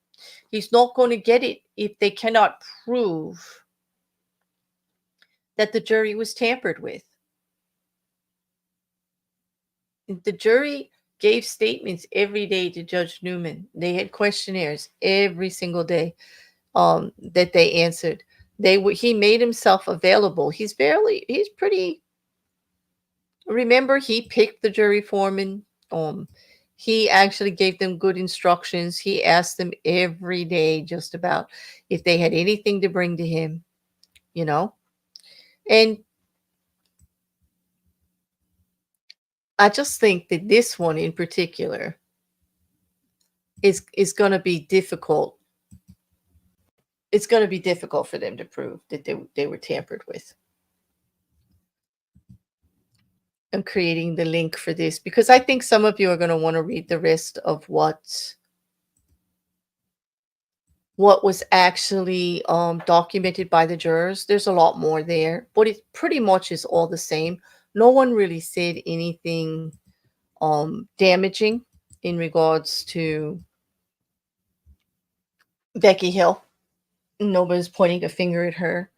He's not going to get it if they cannot prove that the jury was tampered with. The jury gave statements every day to Judge Newman. They had questionnaires every single day that they answered. He made himself available. He's pretty. Remember, he picked the jury foreman. He actually gave them good instructions. He asked them every day just about if they had anything to bring to him, you know. And I just think that this one in particular is going to be difficult. It's going to be difficult for them to prove that they were tampered with. I'm creating the link for this because I think some of you are going to want to read the rest of what was actually documented by the jurors. There's a lot more there, but it pretty much is all the same. No one really said anything damaging in regards to Becky Hill. Nobody's pointing a finger at her.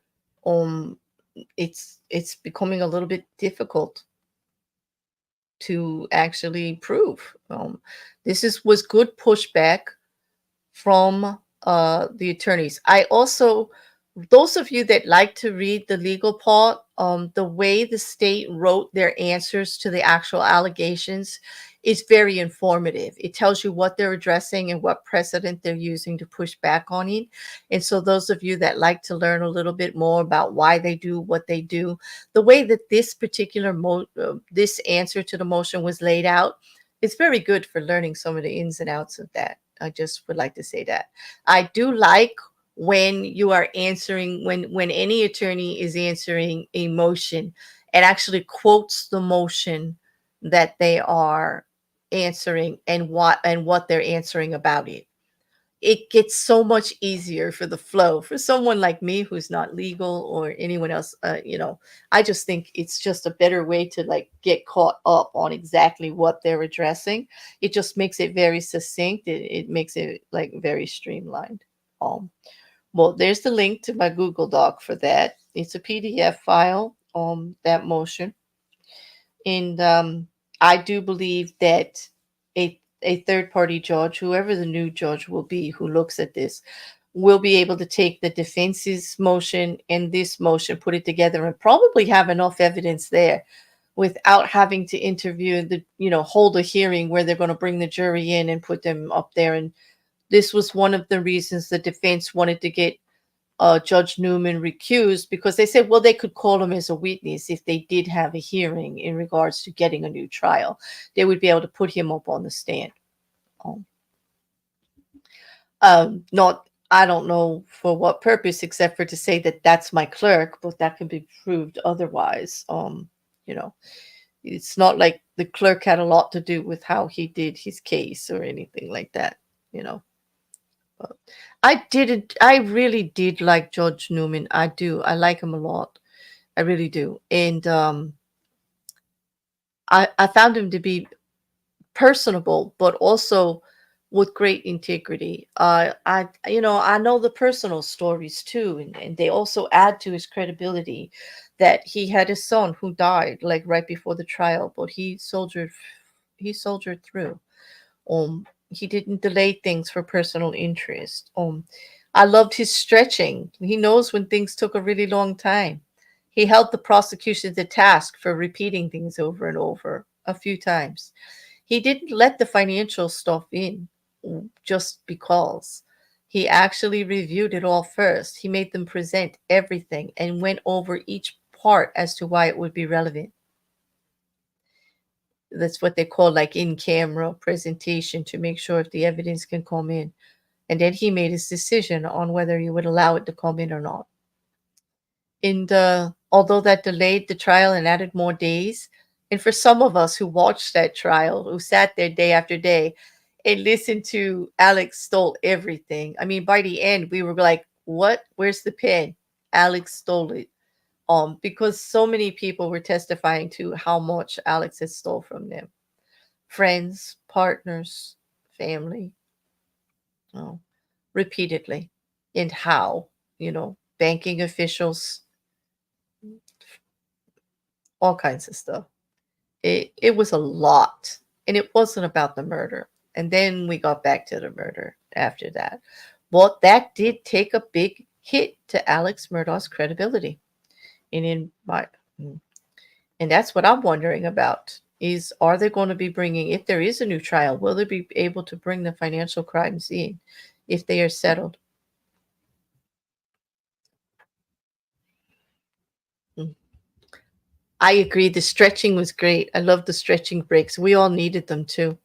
Um, it's becoming a little bit difficult to actually prove. This was good pushback from the attorneys. I also, those of you that like to read the legal part, the way the state wrote their answers to the actual allegations is very informative. It tells you what they're addressing and what precedent they're using to push back on it. And so those of you that like to learn a little bit more about why they do what they do, the way that this particular this answer to the motion was laid out, it's very good for learning some of the ins and outs of that. I just would like to say that. I do like when you are answering, when any attorney is answering a motion and actually quotes the motion that they are answering and what they're answering about it. It gets so much easier for the flow for someone like me who's not legal or anyone else. I just think it's just a better way to like get caught up on exactly what they're addressing. It just makes it very succinct. It makes it like very streamlined. Well, there's the link to my Google Doc for that. It's a PDF file, that motion. And I do believe that a third party judge, whoever the new judge will be who looks at this, will be able to take the defense's motion and this motion, put it together, and probably have enough evidence there without having to interview hold a hearing where they're going to bring the jury in and put them up there. And this was one of the reasons the defense wanted to get Judge Newman recused, because they said, well, they could call him as a witness if they did have a hearing in regards to getting a new trial. They would be able to put him up on the stand. Not, I don't know for what purpose, except for to say that that's my clerk, but that can be proved otherwise. It's not like the clerk had a lot to do with how he did his case or anything like that. But I really did like Judge Newman. I do. I like him a lot. I really do. And I found him to be personable, but also with great integrity. I know the personal stories too, and they also add to his credibility that he had a son who died like right before the trial, but he soldiered through. He didn't delay things for personal interest. I loved his stretching. He knows when things took a really long time. He held the prosecution to task for repeating things over and over a few times. He didn't let the financial stuff in just because. He actually reviewed it all first. He made them present everything and went over each part as to why it would be relevant. That's what they call like in camera presentation, to make sure if the evidence can come in. And then he made his decision on whether he would allow it to come in or not. And although that delayed the trial and added more days, and for some of us who watched that trial, who sat there day after day and listened to Alex stole everything. I mean, by the end, we were like, what? Where's the pen? Alex stole it. Because so many people were testifying to how much Alex had stole from them. Friends, partners, family, oh, repeatedly. And how, banking officials, all kinds of stuff. It was a lot, and it wasn't about the murder. And then we got back to the murder after that. But that did take a big hit to Alex Murdaugh's credibility. And in my and that's what I'm wondering about is, are they going to be bringing, if there is a new trial, will they be able to bring the financial crimes in if they are settled? Mm. I agree. The stretching was great. I love the stretching breaks. We all needed them too,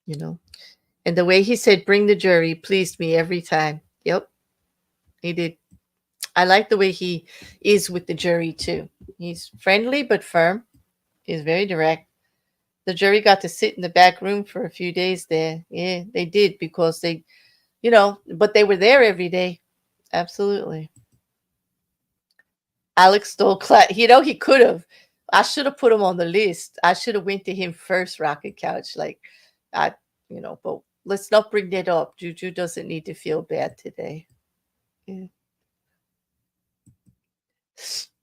you know. And the way he said, bring the jury, pleased me every time. Yep, he did. I like the way he is with the jury too. He's friendly but firm. He's very direct. The jury got to sit in the back room for a few days there. Yeah, they did because they, but they were there every day. Absolutely. Alex stole class. He could have. I should have put him on the list. I should have went to him first, Rocket Couch. Like, I, but let's not bring that up. Juju doesn't need to feel bad today. Yeah.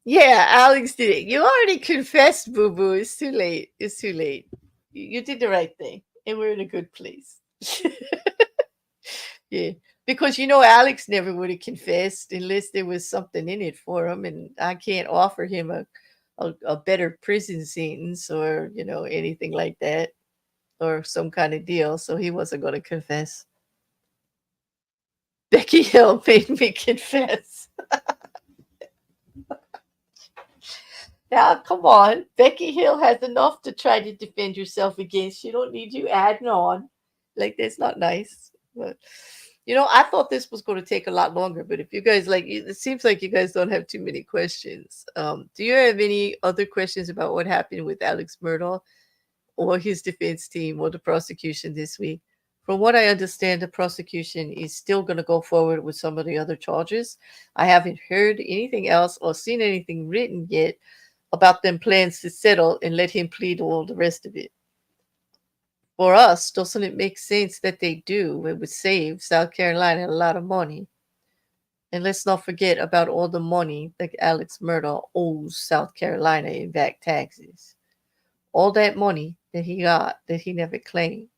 Yeah, Alex did it. You already confessed, Boo Boo. It's too late. It's too late. You did the right thing, and we're in a good place. Yeah, because Alex never would have confessed unless there was something in it for him, and I can't offer him a better prison sentence or anything like that or some kind of deal. So he wasn't going to confess. Becky Hill made me confess. Now, come on. Becky Hill has enough to try to defend yourself against. She don't need you adding on. Like, that's not nice. But, I thought this was going to take a lot longer. But if you guys it seems like you guys don't have too many questions. Do you have any other questions about what happened with Alex Murdaugh or his defense team or the prosecution this week? From what I understand, the prosecution is still going to go forward with some of the other charges. I haven't heard anything else or seen anything written yet about them plans to settle and let him plead all the rest of it. For us, doesn't it make sense that they do? It would save South Carolina a lot of money. And let's not forget about all the money that Alex Murdaugh owes South Carolina in back taxes. All that money that he got that he never claimed.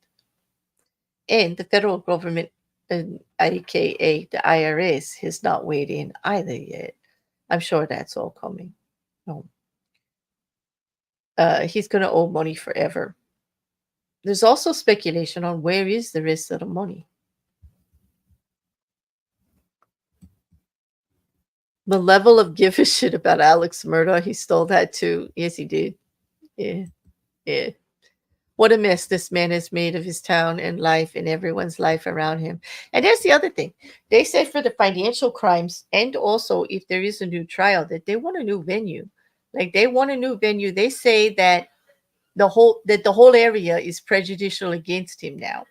And the federal government, aka the IRS, has not weighed in either yet. I'm sure that's all coming. No. He's going to owe money forever. There's also speculation on where is the rest of the money. The level of give a shit about Alex Murdaugh, he stole that too. Yes, he did. Yeah, yeah. What a mess this man has made of his town and life and everyone's life around him. And there's the other thing. They said for the financial crimes and also if there is a new trial that they want a new venue. Like they want a new venue. They say that the whole area is prejudicial against him now.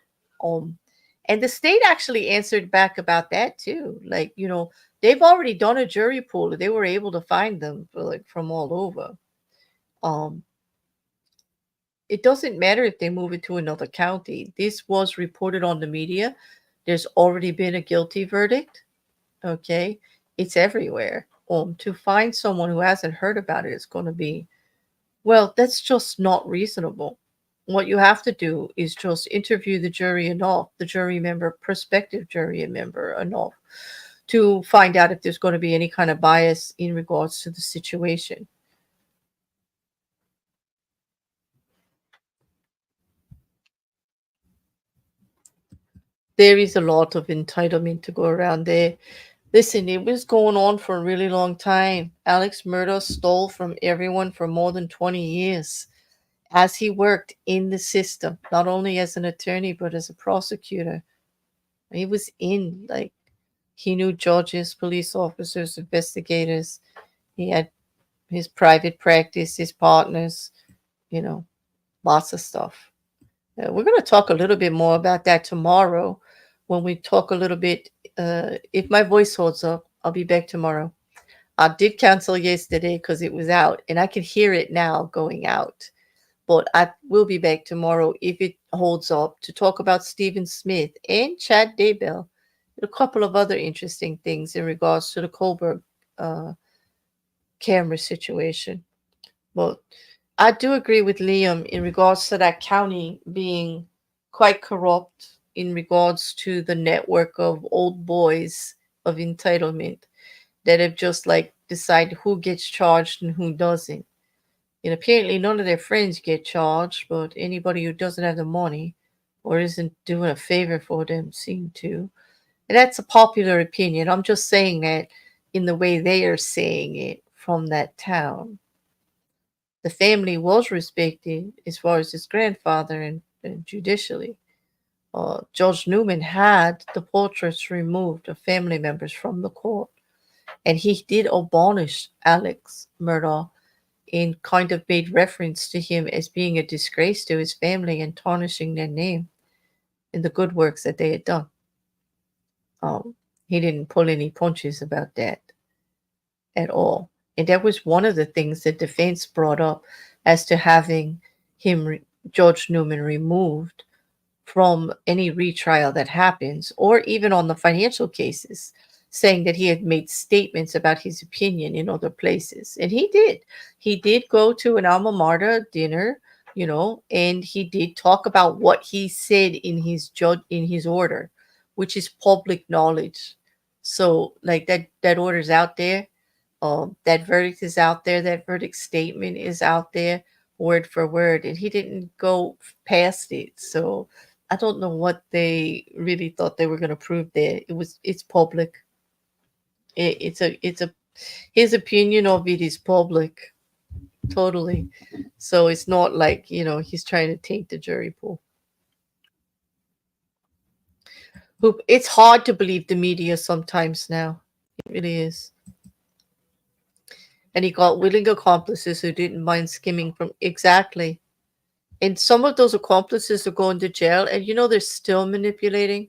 And the state actually answered back about that too. Like, they've already done a jury pool. They were able to find them from all over. It doesn't matter if they move it to another county. This was reported on the media. There's already been a guilty verdict. Okay. It's everywhere. To find someone who hasn't heard about it is going to be, well, that's just not reasonable. What you have to do is just interview the jury enough, the jury member, prospective jury member enough to find out if there's going to be any kind of bias in regards to the situation. There is a lot of entitlement to go around there. Listen, it was going on for a really long time. Alex Murdaugh stole from everyone for more than 20 years as he worked in the system, not only as an attorney, but as a prosecutor. He was he knew judges, police officers, investigators. He had his private practice, his partners, lots of stuff. We're going to talk a little bit more about that tomorrow when we talk a little bit. If my voice holds up, I'll be back tomorrow. I did cancel yesterday because it was out, and I can hear it now going out. But I will be back tomorrow if it holds up to talk about Stephen Smith and Chad Daybell. A couple of other interesting things in regards to the Kohlberg camera situation. But I do agree with Liam in regards to that county being quite corrupt in regards to the network of old boys of entitlement that have just like decided who gets charged and who doesn't. And apparently none of their friends get charged, but anybody who doesn't have the money or isn't doing a favor for them seem to. And that's a popular opinion. I'm just saying that in the way they are saying it from that town. The family was respected as far as his grandfather and judicially. Judge Newman had the portraits removed of family members from the court, and he did abolish Alex Murdaugh and kind of made reference to him as being a disgrace to his family and tarnishing their name in the good works that they had done. He didn't pull any punches about that at all. And that was one of the things the defense brought up as to having Judge Newman, removed from any retrial that happens, or even on the financial cases, saying that he had made statements about his opinion in other places. And he did. He did go to an alma mater dinner, and he did talk about what he said in his order, which is public knowledge. So like that order's out there. That verdict is out there. That verdict statement is out there, word for word, and he didn't go past it. So I don't know what they really thought they were going to prove there. It's public. It's a his opinion of it is public, totally. So it's not like he's trying to taint the jury pool. It's hard to believe the media sometimes now. It really is. And he got willing accomplices who didn't mind skimming from exactly. And some of those accomplices are going to jail, and they're still manipulating.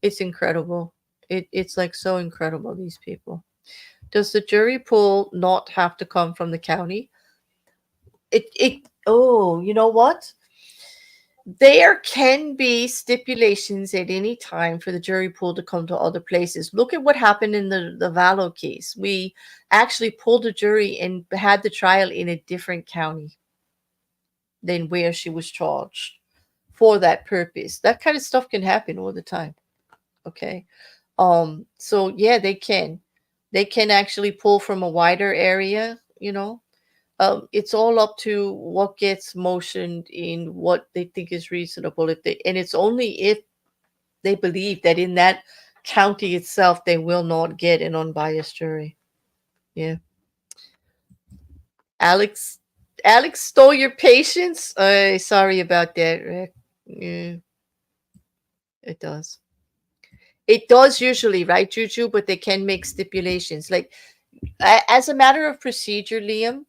It's incredible. It's like so incredible, these people. Does the jury pool not have to come from the county? You know what? There can be stipulations at any time for the jury pool to come to other places. Look at what happened in the Vallow case. We actually pulled a jury and had the trial in a different county than where she was charged for that purpose. That kind of stuff can happen all the time. Okay. So yeah, they can actually pull from a wider area. It's all up to what gets motioned in what they think is reasonable. And it's only if they believe that in that county itself they will not get an unbiased jury. Yeah. Alex stole your patience. Sorry about that, Rick. Yeah, it does. It does usually, right, Juju? But they can make stipulations. Like, as a matter of procedure, Liam,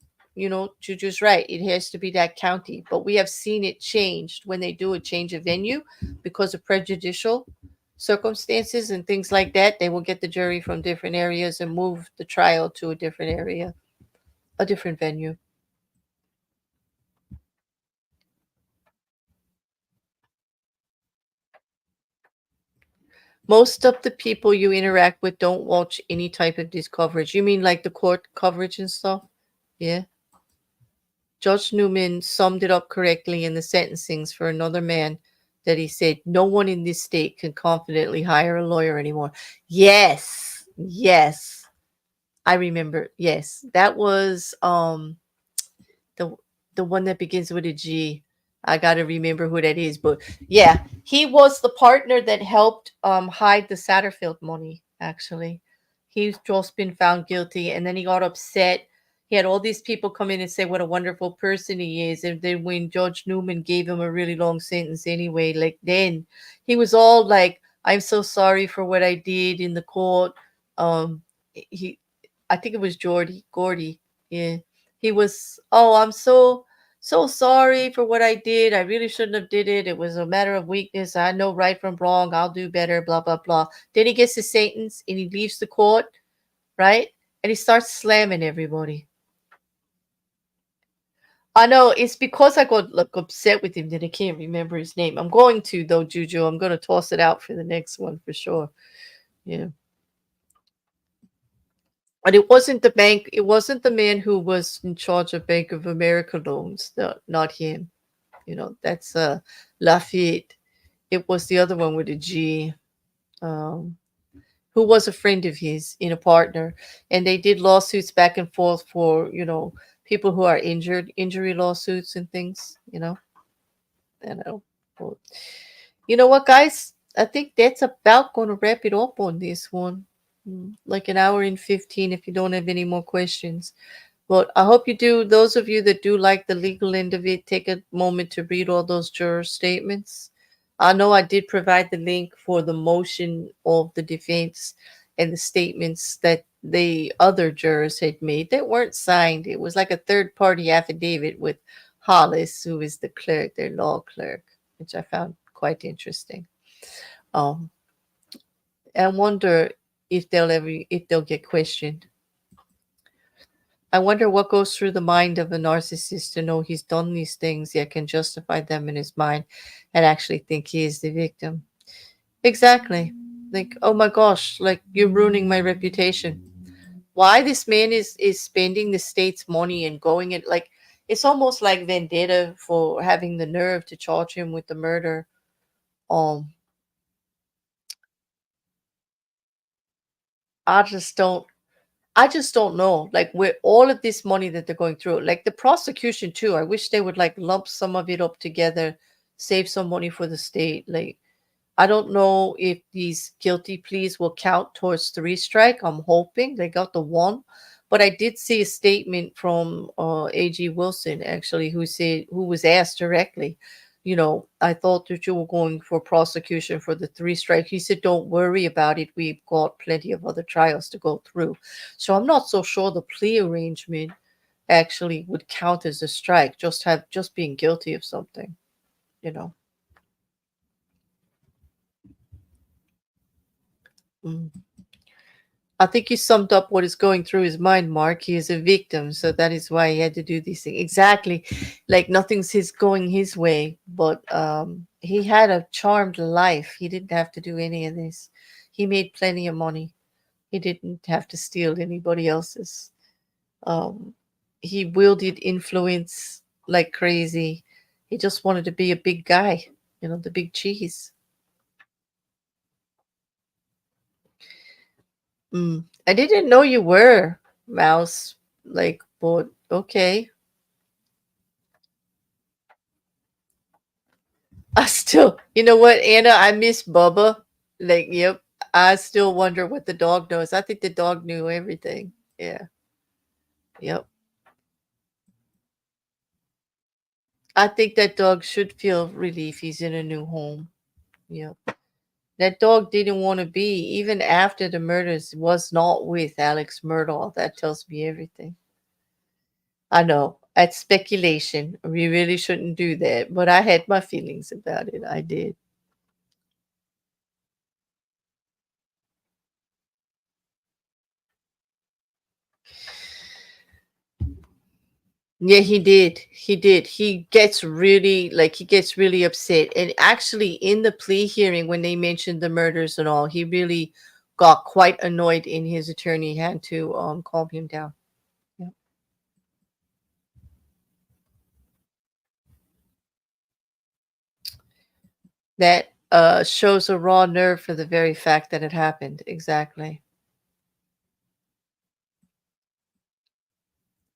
Juju's right. It has to be that county. But we have seen it changed when they do a change of venue because of prejudicial circumstances and things like that. They will get the jury from different areas and move the trial to a different area, a different venue. Most of the people you interact with don't watch any type of this coverage. You mean like the court coverage and stuff? Yeah. Judge Newman summed it up correctly in the sentencings for another man that he said, no one in this state can confidently hire a lawyer anymore. Yes. Yes. I remember. Yes. That was the one that begins with a G. I got to remember who that is, but yeah, he was the partner that helped hide the Satterfield money. Actually, he's just been found guilty, and then he got upset. He had all these people come in and say what a wonderful person he is, and then when Judge Newman gave him a really long sentence anyway, like then he was all like, "I'm so sorry for what I did in the court." He, I think it was Gordy, yeah. He was, "Oh, I'm so sorry for what I did. I really shouldn't have did it. It was a matter of weakness. I know right from wrong. I'll do better, blah, blah, blah." Then he gets his sentence and he leaves the court, right? And he starts slamming everybody. I know it's because I got like upset with him that I can't remember his name. I'm going to though, Juju. I'm going to toss it out for the next one for sure. Yeah. But it wasn't the bank. It wasn't the man who was in charge of Bank of America loans. No, not him. That's Lafayette. It was the other one with a G, um, who was a friend of his in a partner, and they did lawsuits back and forth for people who are injured, injury lawsuits and things. And well, you know what, guys? I think that's about going to wrap it up on this one. Like an hour and 15 if you don't have any more questions. But I hope you do. Those of you that do like the legal end of it, take a moment to read all those juror statements. I know I did provide the link for the motion of the defense and the statements that the other jurors had made that weren't signed. It was like a third party affidavit with Hollis, who is the clerk, their law clerk, which I found quite interesting. Um, I wonder if they'll get questioned. I wonder what goes through the mind of a narcissist to know he's done these things yet can justify them in his mind and actually think he is the victim. Exactly. Like, oh my gosh, like you're ruining my reputation. Why this man is spending the state's money and going it like it's almost like vendetta for having the nerve to charge him with the murder. Um, I just don't I just don't know. Like with all of this money that they're going through, like the prosecution too. I wish they would like lump some of it up together, save some money for the state. Like I don't know if these guilty pleas will count towards three strike. I'm hoping they got the one. But I did see a statement from AG Wilson actually who was asked directly, I thought that you were going for prosecution for the three strike. He said, don't worry about it. We've got plenty of other trials to go through. So I'm not so sure the plea arrangement actually would count as a strike, just being guilty of something, you know. Mm. I think you summed up what is going through his mind, Mark. He is a victim, so that is why he had to do these things. Exactly. Like nothing's going his way, but he had a charmed life. He didn't have to do any of this. He made plenty of money. He didn't have to steal anybody else's. Um, he wielded influence like crazy. He just wanted to be a big guy, the big cheese. I didn't know you were Mouse. Like, but okay. I still, you know what, Anna? I miss Bubba. Like, yep. I still wonder what the dog knows. I think the dog knew everything. Yeah. Yep. I think that dog should feel relief. He's in a new home. Yep. That dog didn't want to be, even after the murders, was not with Alex Murdaugh. That tells me everything. I know. That's speculation. We really shouldn't do that. But I had my feelings about it. I did. Yeah, he did. He did. He gets really upset. And actually in the plea hearing when they mentioned the murders and all, he really got quite annoyed in his attorney had to calm him down. Yeah. That shows a raw nerve for the very fact that it happened. Exactly.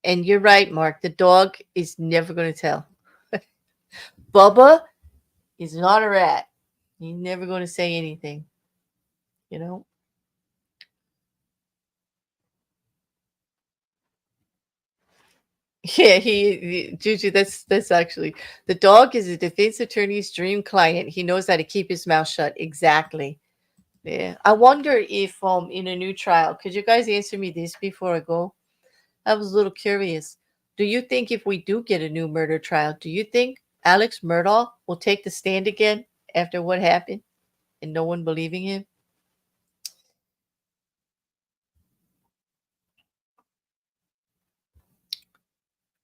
And you're right, Mark. The dog is never going to tell. Bubba is not a rat. He's never going to say anything, you know? Yeah, Juju, that's actually the dog is a defense attorney's dream client. He knows how to keep his mouth shut. Exactly. Yeah. I wonder if in a new trial, could you guys answer me this before I go? I was a little curious. Do you think if we do get a new murder trial, do you think Alex Murdaugh will take the stand again after what happened and no one believing him?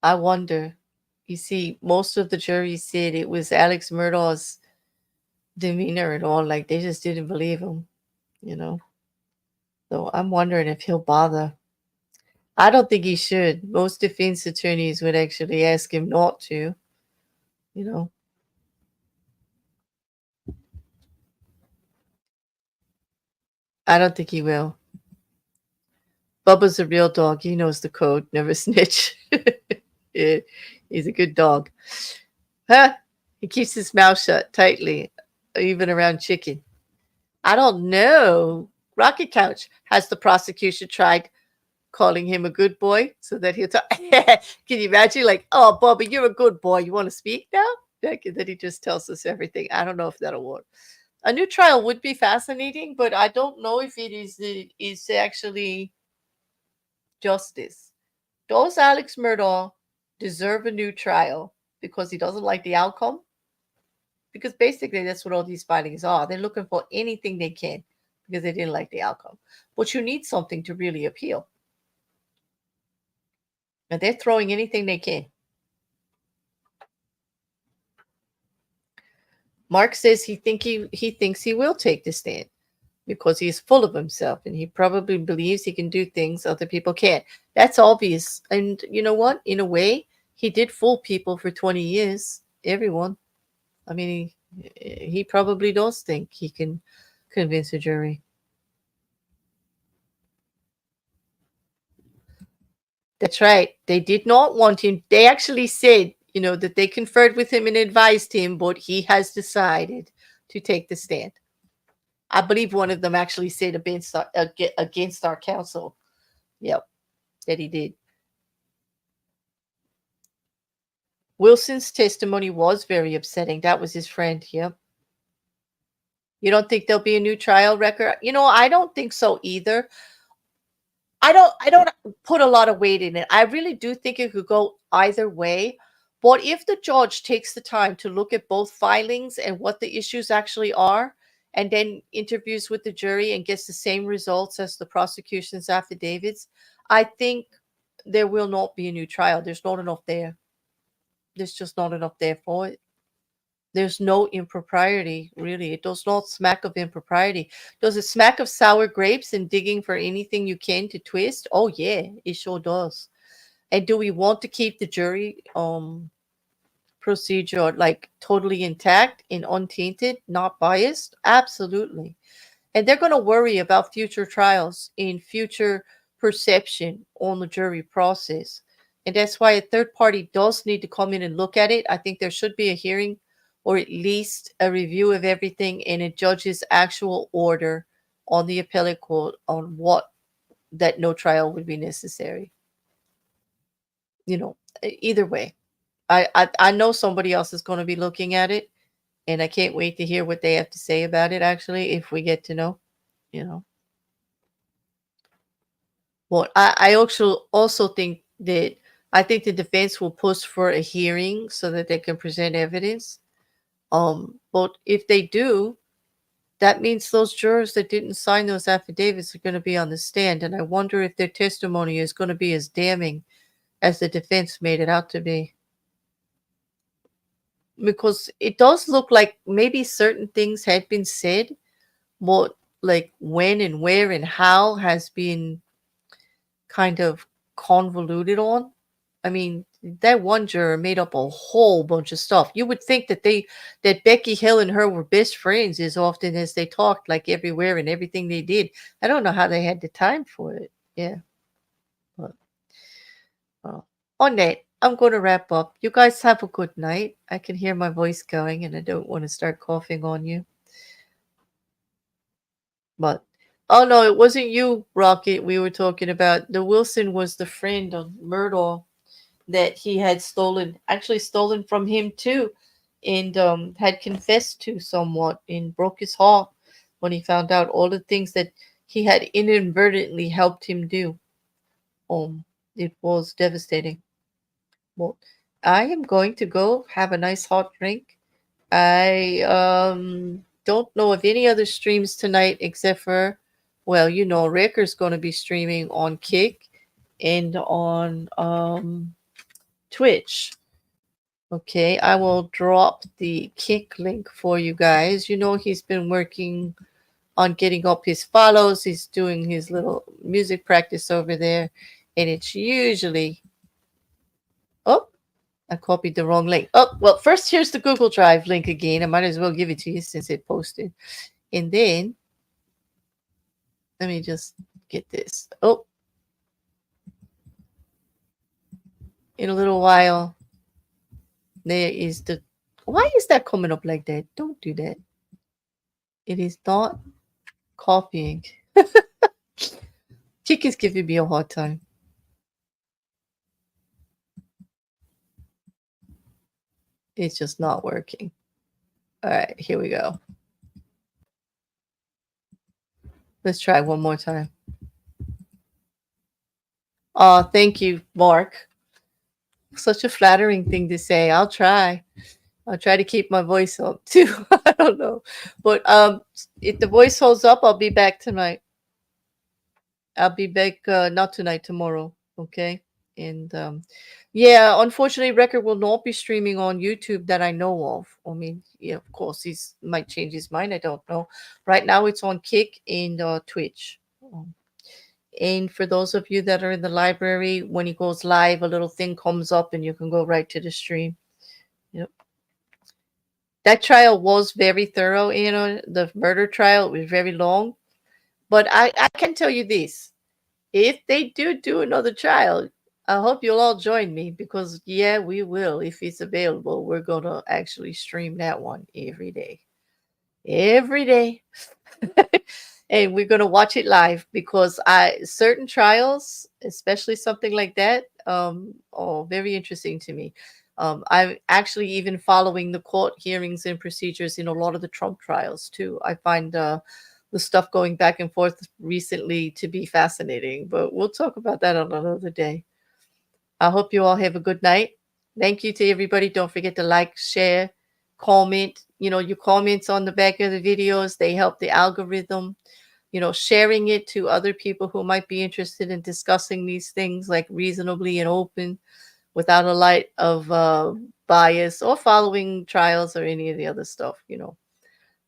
I wonder. You see, most of the jury said it was Alex Murdaugh's demeanor and all, like they just didn't believe him, you know. So I'm wondering if he'll bother. I don't think he should. Most defense attorneys would actually ask him not to, you know. I don't think he will. Bubba's a real dog. He knows the code. Never snitch. Yeah, he's a good dog. Huh? He keeps his mouth shut tightly, even around chicken. I don't know. Rocket Couch, has the prosecution tried calling him a good boy so that he'll talk? Can you imagine? Like, oh, Bubba, you're a good boy. You want to speak now? Like, and then he just tells us everything. I don't know if that'll work. A new trial would be fascinating, but I don't know if it is actually justice. Does Alex Murdaugh deserve a new trial because he doesn't like the outcome? Because basically that's what all these filings are. They're looking for anything they can because they didn't like the outcome. But you need something to really appeal. And they're throwing anything they can. Mark says he thinks he will take the stand because he's full of himself and he probably believes he can do things other people can't. That's obvious. And you know what? In a way, he did fool people for 20 years. Everyone. I mean, he probably does think he can convince a jury. That's right. They did not want him. They actually said, that they conferred with him and advised him, but he has decided to take the stand. I believe one of them actually said against our counsel. Yep, that he did. Wilson's testimony was very upsetting. That was his friend. Yep. You don't think there'll be a new trial record? I don't think so either. I don't put a lot of weight in it. I really do think it could go either way. But if the judge takes the time to look at both filings and what the issues actually are, and then interviews with the jury and gets the same results as the prosecution's affidavits, I think there will not be a new trial. There's not enough there. There's just not enough there for it. There's no impropriety, really. It does not smack of impropriety. Does it smack of sour grapes and digging for anything you can to twist? Oh, yeah, it sure does. And do we want to keep the jury procedure like totally intact and untainted, not biased? Absolutely. And they're going to worry about future trials in future perception on the jury process. And that's why a third party does need to come in and look at it. I think there should be a hearing or at least a review of everything and a judge's actual order on the appellate court on what that no trial would be necessary. Either way, I know somebody else is going to be looking at it, and I can't wait to hear what they have to say about it, actually, if we get to know. Well, I also think that I think the defense will push for a hearing so that they can present evidence. But if they do, that means those jurors that didn't sign those affidavits are going to be on the stand, and I wonder if their testimony is going to be as damning as the defense made it out to be. Because it does look like maybe certain things had been said, but like when and where and how has been kind of convoluted on. I mean, that one juror made up a whole bunch of stuff. You would think that Becky Hill and her were best friends as often as they talked, like everywhere and everything they did. I don't know how they had the time for it. Yeah. But on that, I'm going to wrap up. You guys have a good night. I can hear my voice going and I don't want to start coughing on you. But, oh no, it wasn't you, Rocket, we were talking about. The Wilson was the friend of Murdaugh that he had stolen from him too, and had confessed to somewhat and broke his heart when he found out all the things that he had inadvertently helped him do. It was devastating. Well, I am going to go have a nice hot drink. I don't know of any other streams tonight except for, well, Ricker's going to be streaming on Kick and on Twitch. Okay, I will drop the Kick link for you guys. He's been working on getting up his follows. He's doing his little music practice over there. And it's usually, oh, I copied the wrong link. Oh, well, first here's the Google Drive link again. I might as well give it to you since it posted. And then let me just get this. Oh, in a little while, there is the. Why is that coming up like that? Don't do that. It is not copying. Chicken's giving me a hard time. It's just not working. All right, here we go. Let's try one more time. Oh, thank you, Mark. Such a flattering thing to say. I'll try. I'll try to keep my voice up too. I don't know. But if the voice holds up, I'll be back tonight. I'll be back not tonight, tomorrow. Okay. And yeah, unfortunately, record will not be streaming on YouTube that I know of. I mean, yeah, of course, he's might change his mind. I don't know. Right now, it's on Kick and Twitch. And for those of you that are in the library, when he goes live, a little thing comes up and you can go right to the stream. Yep. That trial was very thorough, you know, the murder trial was very long. But I can tell you this. If they do another trial, I hope you'll all join me because, yeah, we will. If it's available, we're going to actually stream that one every day. Every day. And we're going to watch it live because certain trials, especially something like that, are very interesting to me. I'm actually even following the court hearings and procedures in a lot of the Trump trials too. I find the stuff going back and forth recently to be fascinating, but we'll talk about that on another day. I hope you all have a good night. Thank you to everybody. Don't forget to like, share, comment. You know, your comments on the back of the videos, they help the algorithm. You know, sharing it to other people who might be interested in discussing these things like reasonably and open without a light of bias or following trials or any of the other stuff. You know,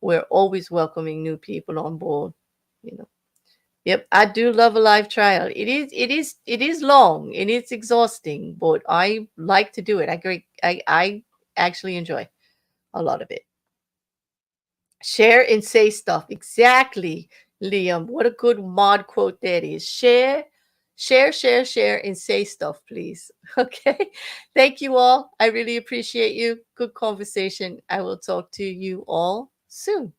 we're always welcoming new people on board. You know, yep, I do love a live trial. It is long and it's exhausting, but I like to do it. I actually enjoy a lot of it. Share and say stuff. Exactly, Liam. What a good mod quote that is. Share, and say stuff, please. Okay. Thank you all. I really appreciate you. Good conversation. I will talk to you all soon.